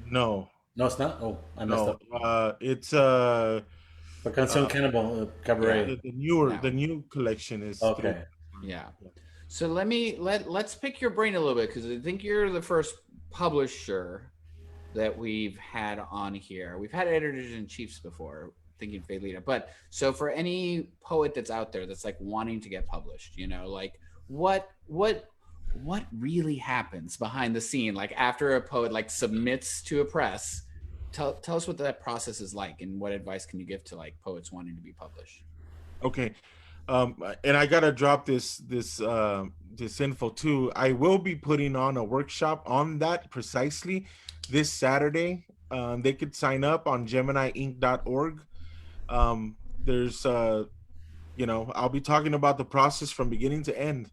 no, No, it's not. Oh, I messed no. up. It's But Canción uh Cannibal, yeah, Cabaret. the no, new collection is through. Okay. yeah. So let's pick your brain a little bit because I think you're the first publisher that we've had on here. We've had editors in chiefs before, thinking Felita. But so for any poet that's out there that's like wanting to get published, like what really happens behind the scene, like after a poet like submits to a press. Tell us what that process is like, and what advice can you give to like poets wanting to be published? Okay. And I gotta drop this info too. I will be putting on a workshop on that precisely this Saturday. They could sign up on geminiinc.org. There's I'll be talking about the process from beginning to end.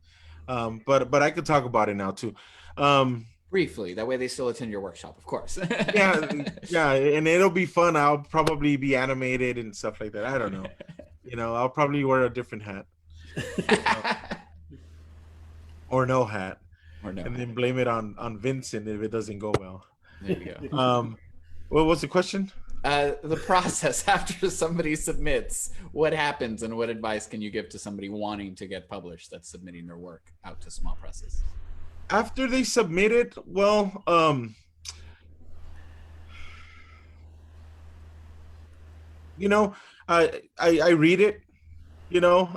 But I could talk about it now too. Um, Briefly, that way they still attend your workshop, of course. yeah, yeah, and it'll be fun. I'll probably be animated and stuff like that. I don't know. I'll probably wear a different hat, uh, or no hat, Or no. and then blame it on Vincent if it doesn't go well. There you go. What was the question? The process after somebody submits, what happens, and what advice can you give to somebody wanting to get published that's submitting their work out to small presses? After they submit it, well, you know, I read it.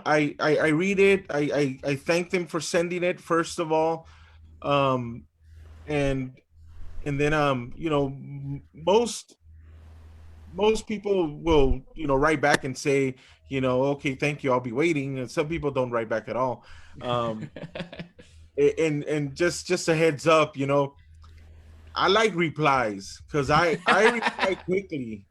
I read it. I thank them for sending it first of all, um, and then most people will write back and say, okay, thank you, I'll be waiting, and some people don't write back at all. um and just a heads up, I like replies because I reply quickly.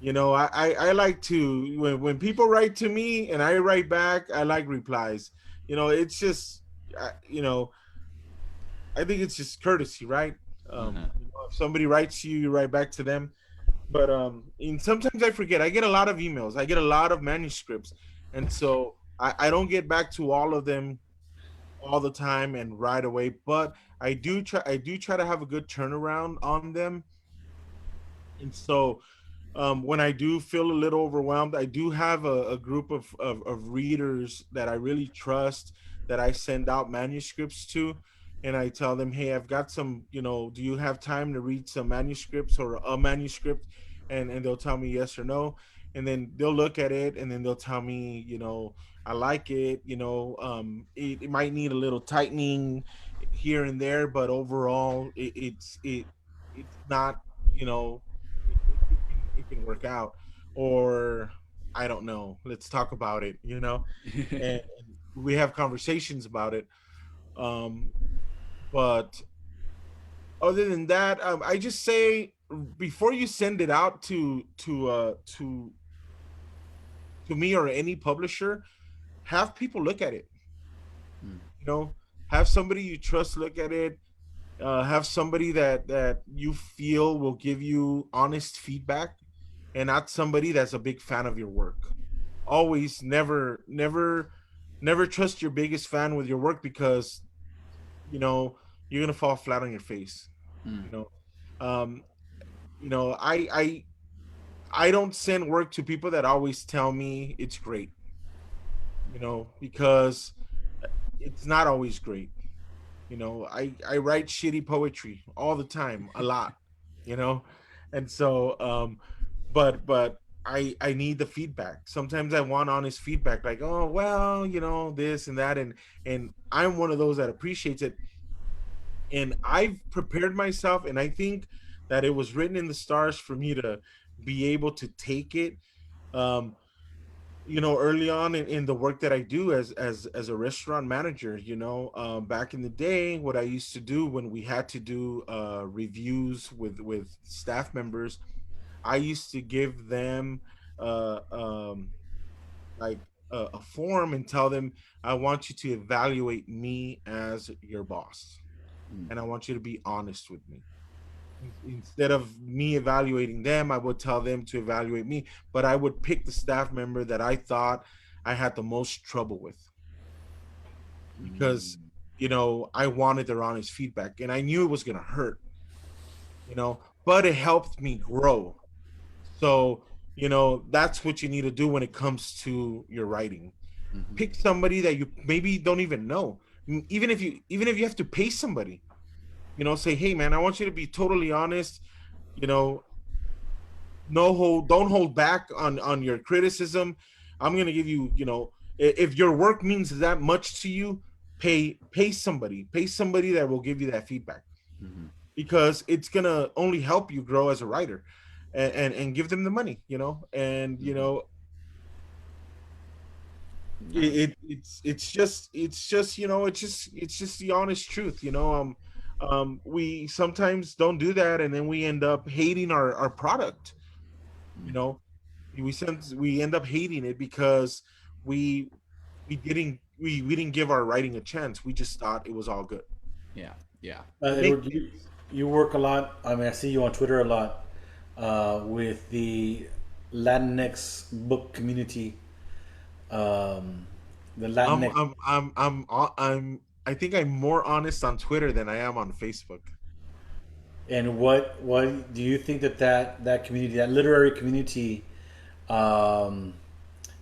I like to, when people write to me and I write back, I like replies. It's just uh, you know I think it's just courtesy, right? Uh-huh. If somebody writes to you, you write back to them. But and sometimes I forget. I get a lot of emails. I get a lot of manuscripts, and so I don't get back to all of them all the time and right away. But I do try to have a good turnaround on them. And so when I do feel a little overwhelmed, I do have a group of readers that I really trust, that I send out manuscripts to. And I tell them, hey, I've got some, do you have time to read some manuscripts or a manuscript? and they'll tell me yes or no, and then they'll look at it, and then they'll tell me, I like it, it might need a little tightening here and there, but overall it's not, you know it can work out, or I don't know, let's talk about it, and we have conversations about it. um but other than that, I just say, before you send it out to me or any publisher, have people look at it. Mm. You know, have somebody you trust look at it. Have somebody that you feel will give you honest feedback, and not somebody that's a big fan of your work. Always, never trust your biggest fan with your work, because you know you're gonna fall flat on your face. Mm. You know, um, I don't send work to people that always tell me it's great, because it's not always great. I write shitty poetry all the time, a lot, you know, and so but I need the feedback. Sometimes I want honest feedback, like, oh well, this and that, and I'm one of those that appreciates it, and I've prepared myself, and I think that it was written in the stars for me to be able to take it. Um, early on in the work that I do as a restaurant manager, back in the day, what I used to do when we had to do reviews with staff members, I used to give them uh, um, like a form and tell them, I want you to evaluate me as your boss, Mm. and I want you to be honest with me. Instead of me evaluating them, I would tell them to evaluate me, but I would pick the staff member that I thought I had the most trouble with, because Mm. I wanted their honest feedback, and I knew it was going to hurt, but it helped me grow. So, that's what you need to do when it comes to your writing. Mhm. Pick somebody that you maybe don't even know. Even if you have to pay somebody, say, hey man, I want you to be totally honest, you know don't hold back on your criticism. I'm gonna give you, if your work means that much to you, pay somebody that will give you that feedback, Mhm. because it's gonna only help you grow as a writer, and give them the money, and Mhm. Nice. it's just the honest truth. We sometimes don't do that, and then we end up hating our product. you Mm. know we end up hating it, because we we didn't give our writing a chance. We just thought it was all good. Yeah. Yeah. It makes Edward, you work a lot. I mean, I see you on Twitter a lot with the Latinx book community. Um, the I'm Latinx, I'm I'm I'm I think I'm more honest on Twitter than I am on Facebook. and what do you think that community, that literary community, um,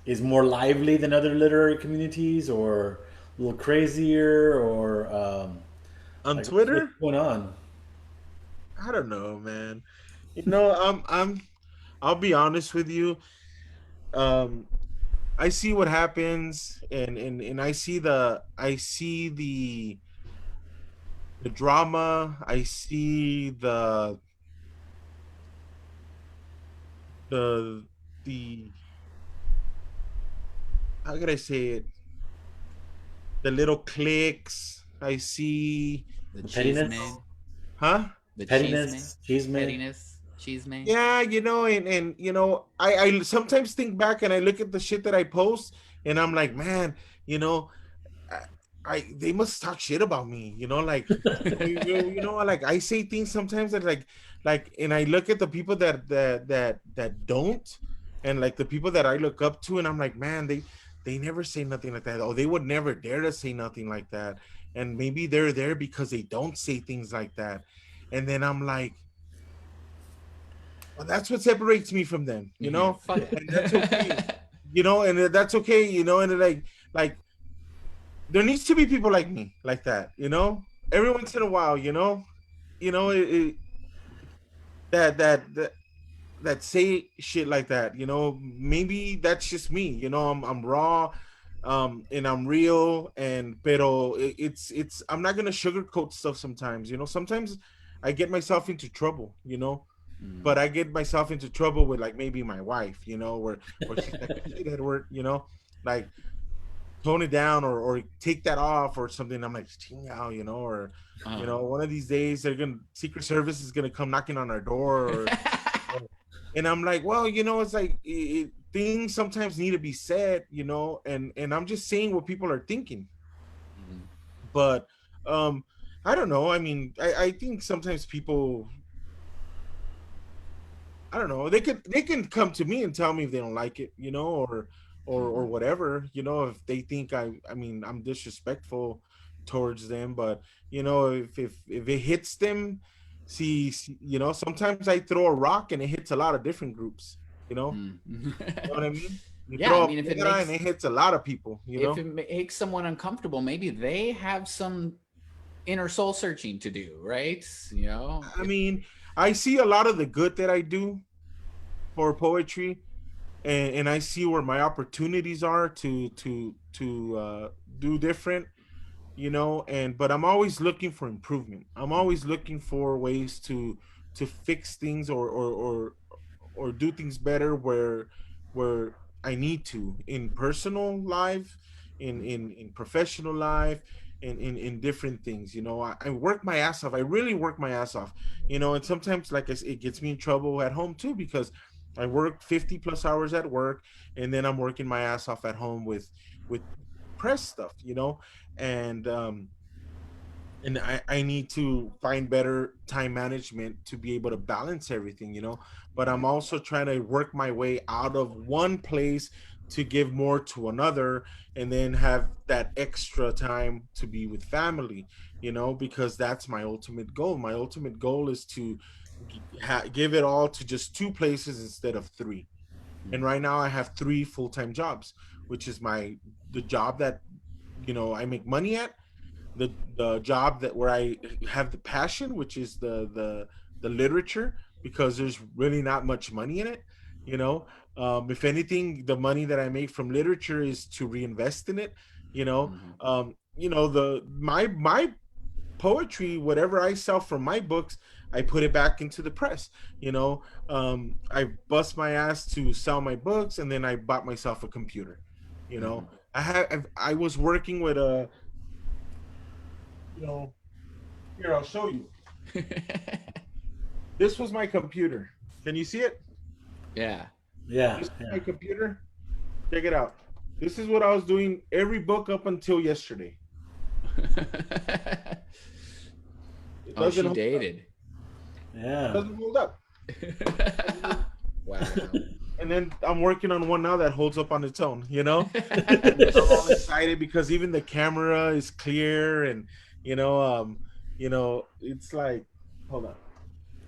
is more lively than other literary communities, or a little crazier, or On like what's Twitter, going on? I don't know, man. I'll be honest with you. Um, I see what happens, and I see the drama. I see the the how could I say it? The little clicks. I see, The The cheese pettiness, man. huh? The cheese man. pettiness, chisme. Pettiness. Cheese man. Yeah, and I sometimes think back and I look at the shit that I post, and I'm like, man, you know, I, they must talk shit about me, like, like I say things sometimes that, and I look at the people that don't, and like the people that I look up to, and I'm like, man, they never say nothing like that, or they would never dare to say nothing like that, and maybe they're there because they don't say things like that, and then I'm like, well, that's what separates me from them, Yeah. Fuck. and that's okay, and that's okay, and like there needs to be people like me, like that, every once in a while, it, that that say shit like that. You know, maybe that's just me. You know, I'm raw, and I'm real, and pero it's I'm not gonna sugarcoat stuff sometimes. You know, sometimes I get myself into trouble. You know, Mm. but I get myself into trouble with like maybe my wife. You know, where she's like, shit, Edward. You know, like tone it down or take that off or something. I'm like, ching out, you know, or you Uh. know, one of these days they're gonna Secret Service is gonna come knocking on our door, and I'm like, well, you know, it's like things sometimes need to be said, you know, and I'm just saying what people are thinking, Mhm. but um, I don't know. I mean, I think sometimes people, I don't know. They can come to me and tell me if they don't like it, you know, or Mhm. whatever, you know, if they think I mean I'm disrespectful towards them, but you know, if it hits them, you know, sometimes I throw a rock and it hits a lot of different groups, you know. Mm. You know what I mean? You Yeah, I throw a mean, piedra and it hits a lot of people, you if know. it makes someone uncomfortable, maybe they have some inner soul searching to do, right? You know, I mean, I see a lot of the good that I do for poetry, and I see where my opportunities are to do different, you know, and but I'm always looking for improvement. I'm always looking for ways to fix things or do things better where I need to in personal life, in professional life, in different things. You know, I work my ass off. I really work my ass off. You know, and sometimes like it gets me in trouble at home too because I work 50 plus hours at work, and then I'm working my ass off at home with press stuff. You know, and and I need to find better time management to be able to balance everything, you know. But I'm also trying to work my way out of one place to give more to another, and then have that extra time to be with family, you know, because that's my ultimate goal. My ultimate goal is to give it all to just two places instead of three. And right now I have three full-time jobs, which is the job that, you know, I make money at, the job that where I have the passion, which is the literature, because there's really not much money in it, you know. If anything, the money that I make from literature is to reinvest in it, you know. Mhm. You know, the my poetry, whatever I sell from my books, I put it back into the press, you know. I bust my ass to sell my books, and then I bought myself a computer, you know. Mhm. I was working with a, you know, here, I'll show you. This was my computer. Can you see it? Yeah. Yeah, This is yeah. my computer. Check it out. This is what I was doing every book up until yesterday. It Oh, doesn't she hold up. dated. It Yeah. doesn't hold up. Wow. And then I'm working on one now that holds up on its own, you know? And I'm all excited because even the camera is clear, and you know, it's like, hold on.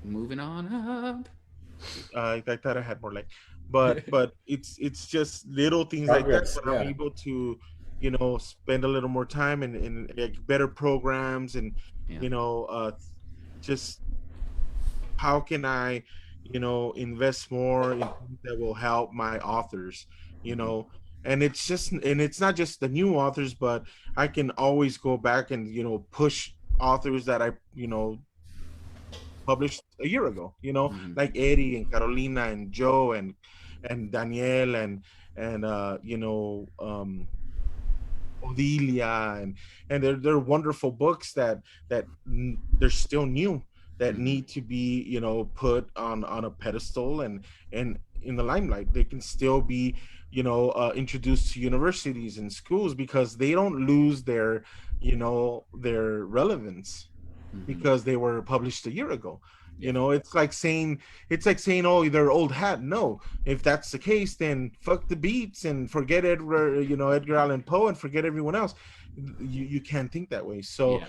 Moving on up. I thought I had more like, but it's just little things like that Progress. that I'm Yeah. able to, you know, spend a little more time and like better programs, and Yeah. you know, just how can I, you know, invest more in things that will help my authors, you Mhm. know. And it's not just the new authors, but I can always go back and, you know, push authors that I, you know, published a year ago, you know, Mhm. like Eddie and Carolina and Joe and Danielle and you know, Odilia, and they're wonderful books that they're still new, that Mhm. need to be, you know, put on a pedestal and in the limelight. They can still be, you know, introduced to universities and schools because they don't lose their, you know, their relevance Mhm. because they were published a year ago. You Yeah. know, it's like saying, oh, they're old hat. No, if that's the case, then fuck the beats and forget Edgar, you know, Edgar Allan Poe, and forget everyone else. You can't think that way. So Yeah.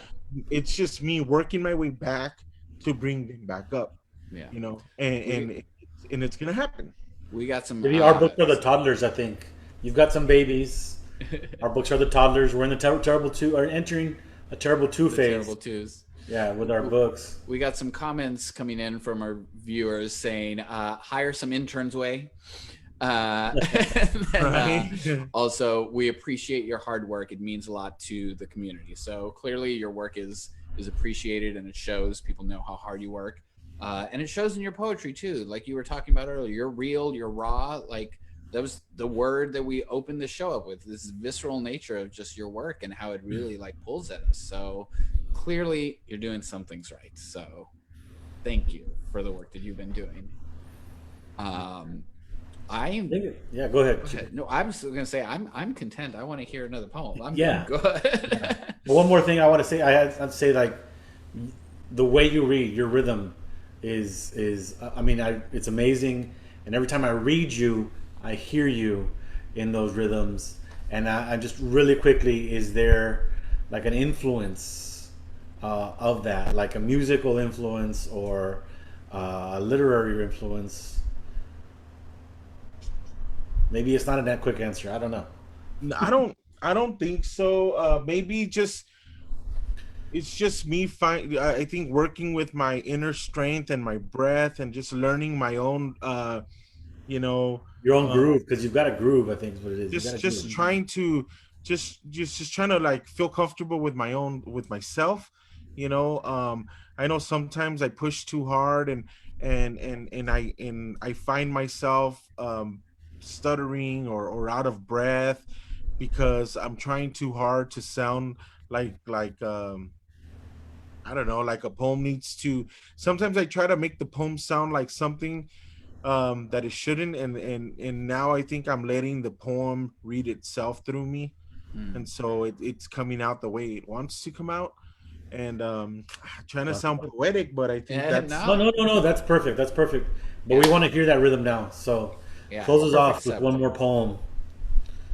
it's just me working my way back to bring them back up, Yeah. you know, We and it's gonna happen. we got some Maybe our books are the toddlers. I think you've got some babies. Our books are the toddlers. We're in the terrible two. Are entering a terrible two the phase. terrible twos. Yeah, with our books. We got some comments coming in from our viewers saying, hire some interns way. And Right. also, we appreciate your hard work. It means a lot to the community. So clearly, your work is appreciated, and it shows. People know how hard you work, and it shows in your poetry too. Like you were talking about earlier, you're real, you're raw. Like that was the word that we opened the show up with. This visceral nature of just your work and how it really like pulls at us. So clearly, you're doing some things right. So thank you for the work that you've been doing. I'm Yeah, go ahead. Okay. No, I'm still gonna say I'm content. I want to hear another poem. I'm Yeah. good. But one more thing I want to say, I had to say, like, the way you read, your rhythm is I mean, it's amazing. And every time I read you, I hear you in those rhythms. And I just really quickly, is there like an influence of that, like a musical influence or a literary influence? Maybe it's not a that quick answer. I don't know. I don't think so. Maybe just it's just me I think working with my inner strength and my breath and just learning my own you know Your own uh groove, because you've got a groove. I think is what it is. You got a just groove. trying to just trying to like feel comfortable with myself. I know sometimes I push too hard and I find myself stuttering or out of breath because I'm trying too hard to sound like I don't know, like a poem needs to. Sometimes I try to make the poem sound like something that it shouldn't, and now I think I'm letting the poem read itself through me, and so it's coming out the way it wants to come out, and trying to sound poetic, but I think Yeah, that's No, no. no, no, no. That's perfect. That's perfect. But Yeah, we want to hear that rhythm now. So yeah. close us Perfect off with one setup. more poem.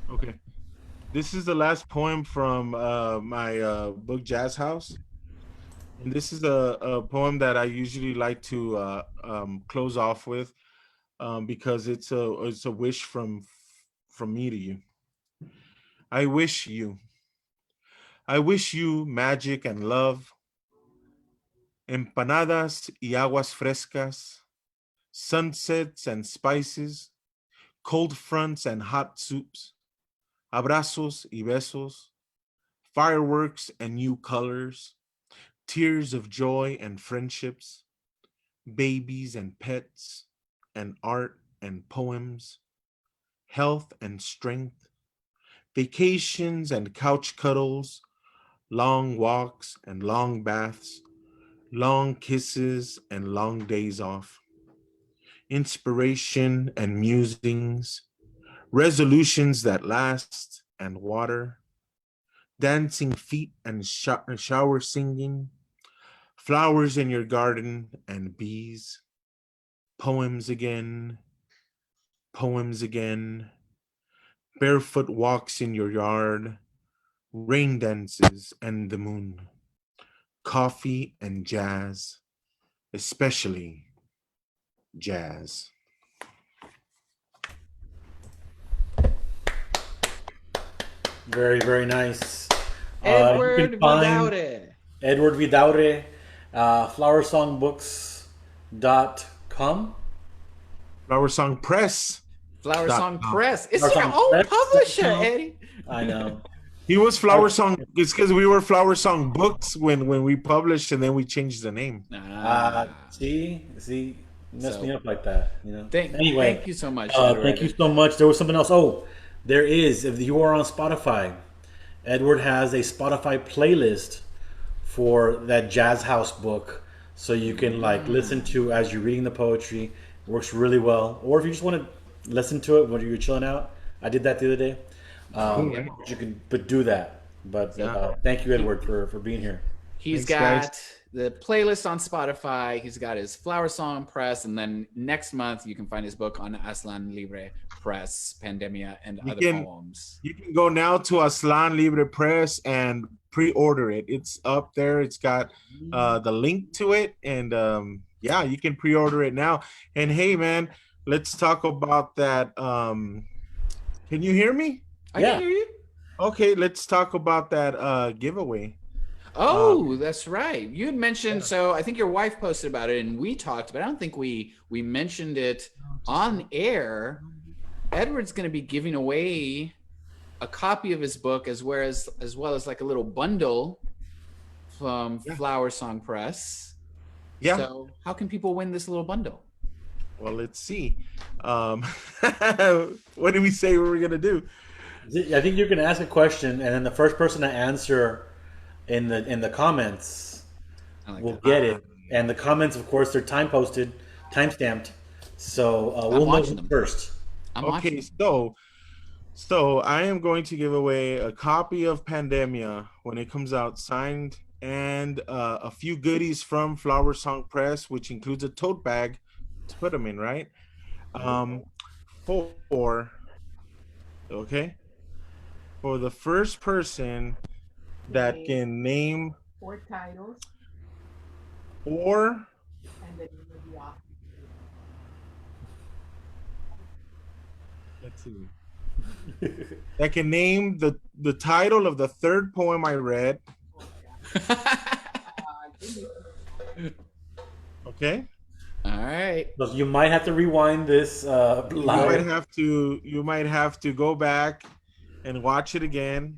okay. This is the last poem from my book Jazz House. And this is a poem that I usually like to close off with because it's a wish from me to you. I wish you. I wish you magic and love, empanadas y aguas frescas, sunsets and spices, cold fronts and hot soups, abrazos y besos, fireworks and new colors, tears of joy and friendships, babies and pets, and art and poems, health and strength, vacations and couch cuddles, long walks and long baths, long kisses and long days off, inspiration and musings, resolutions that last and water, dancing feet and shower singing, flowers in your garden and bees, poems again, poems again, barefoot walks in your yard, rain dances and the moon, coffee and jazz, especially jazz. Very, very nice. You can Edward find Vidaurre. Edward Vidaurre, flowersongpress.com. FlowerSong Press. FlowerSong .com. Press. It's your own publisher, Flowersongpress.com. Eddie. I know. He was Flower Song. It's because we were Flower Song Books when we published, and then we changed the name. See, messed So, me up like that. You know. Thank Anyway, you so much, thank you Edward. so much. There was something else. Oh, there is. If you are on Spotify, Edward has a Spotify playlist for that Jazz House book, so you can like listen to as you're reading the poetry. It works really well. Or if you just want to listen to it when you're chilling out, I did that the other day. Cool, right? You can but do that. But thank you, Edward, for being here. He's Thanks, guys. got the playlist on Spotify. He's got his FlowerSong Press, and then next month you can find his book on Aslan Libre Press, Pandemia, and other poems. You can go now to Aslan Libre Press and pre-order it. It's up there. It's got the link to it, and yeah, you can pre-order it now. And hey, man, let's talk about that. Can you hear me? I can hear you. Okay, let's talk about that giveaway. Oh, that's right. You had mentioned, so I think your wife posted about it and we talked, but I don't think we mentioned it on air. Edward's going to be giving away a copy of his book as well as like a little bundle from FlowerSong Press. Yeah. So how can people win this little bundle? Well, let's see. What did we say we were gonna do? I think you can ask a question, and then the first person to answer in the comments I like will that. get it. And the comments, of course, they're time posted, time stamped. So we'll know watching who's them. first. I'm Okay, watching. so I am going to give away a copy of Pandemia when it comes out, signed, and a few goodies from FlowerSong Press, which includes a tote bag to put them in, right? For the first person that can name 4 titles or and the name of the author. let's see, that can name the title of the third poem I read. Okay. All right. So you might have to rewind this live. You might have to go back and watch it again.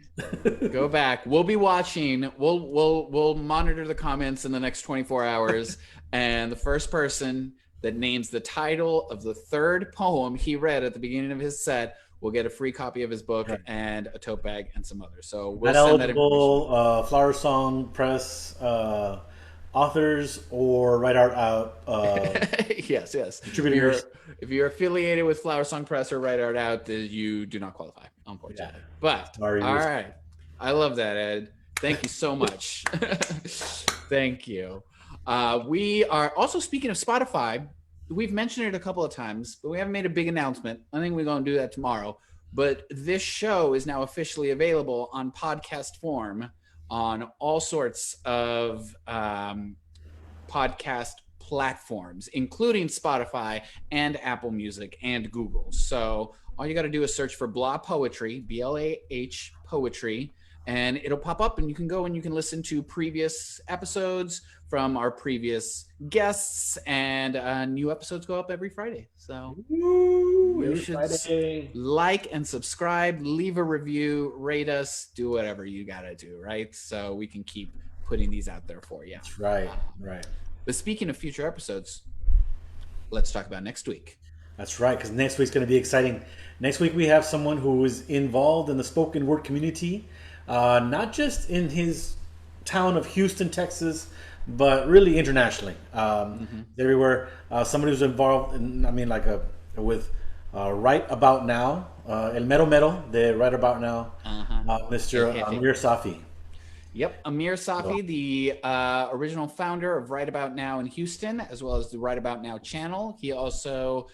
Go back. We'll be watching. We'll monitor the comments in the next 24 hours. And the first person that names the title of the third poem he read at the beginning of his set will get a free copy of his book and a tote bag and some others. So we'll send that eligible FlowerSong Press authors or write art out. yes. Contributors. If you're affiliated with FlowerSong Press or Write Art Out, you do not qualify, unfortunately. But Sorry, all right, I love that, Ed. Thank you so much. Thank you. We are also, speaking of Spotify, we've mentioned it a couple of times, but we haven't made a big announcement. I think we're going to do that tomorrow. But this show is now officially available on podcast form on all sorts of podcast platforms, including Spotify and Apple Music and Google. So all you got to do is search for Blah Poetry, BLAH Poetry, and it'll pop up and you can go and you can listen to previous episodes from our previous guests, and new episodes go up every Friday. So you should like and subscribe, leave a review, rate us, do whatever you got to do, right? So we can keep putting these out there for you. That's right. But speaking of future episodes, let's talk about next week. That's right, because next week's going to be exciting. Next week we have someone who is involved in the spoken word community, not just in his town of Houston, Texas, but really internationally, everywhere. Somebody who's involved in, with Right About Now, El Mero Mero, the Right About Now, Mr. Amir Safi. Yep, Amir Safi, the original founder of Right About Now in Houston, as well as the Right About Now channel. He also,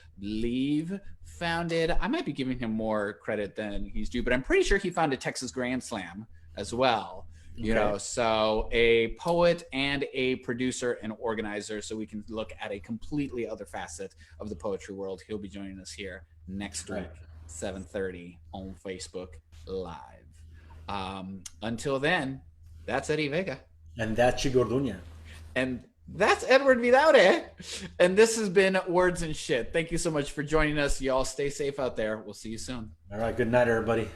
founded, I might be giving him more credit than he's due, but I'm pretty sure he founded Texas Grand Slam as well. You know, so a poet and a producer and organizer, so we can look at a completely other facet of the poetry world. He'll be joining us here next week, 7:30 on Facebook Live. Until then, that's Eddie Vega. And that's Chico Orduña. And that's Edward Vidaurre. And this has been Words and Shit. Thank you so much for joining us. Y'all stay safe out there. We'll see you soon. All right, good night, everybody.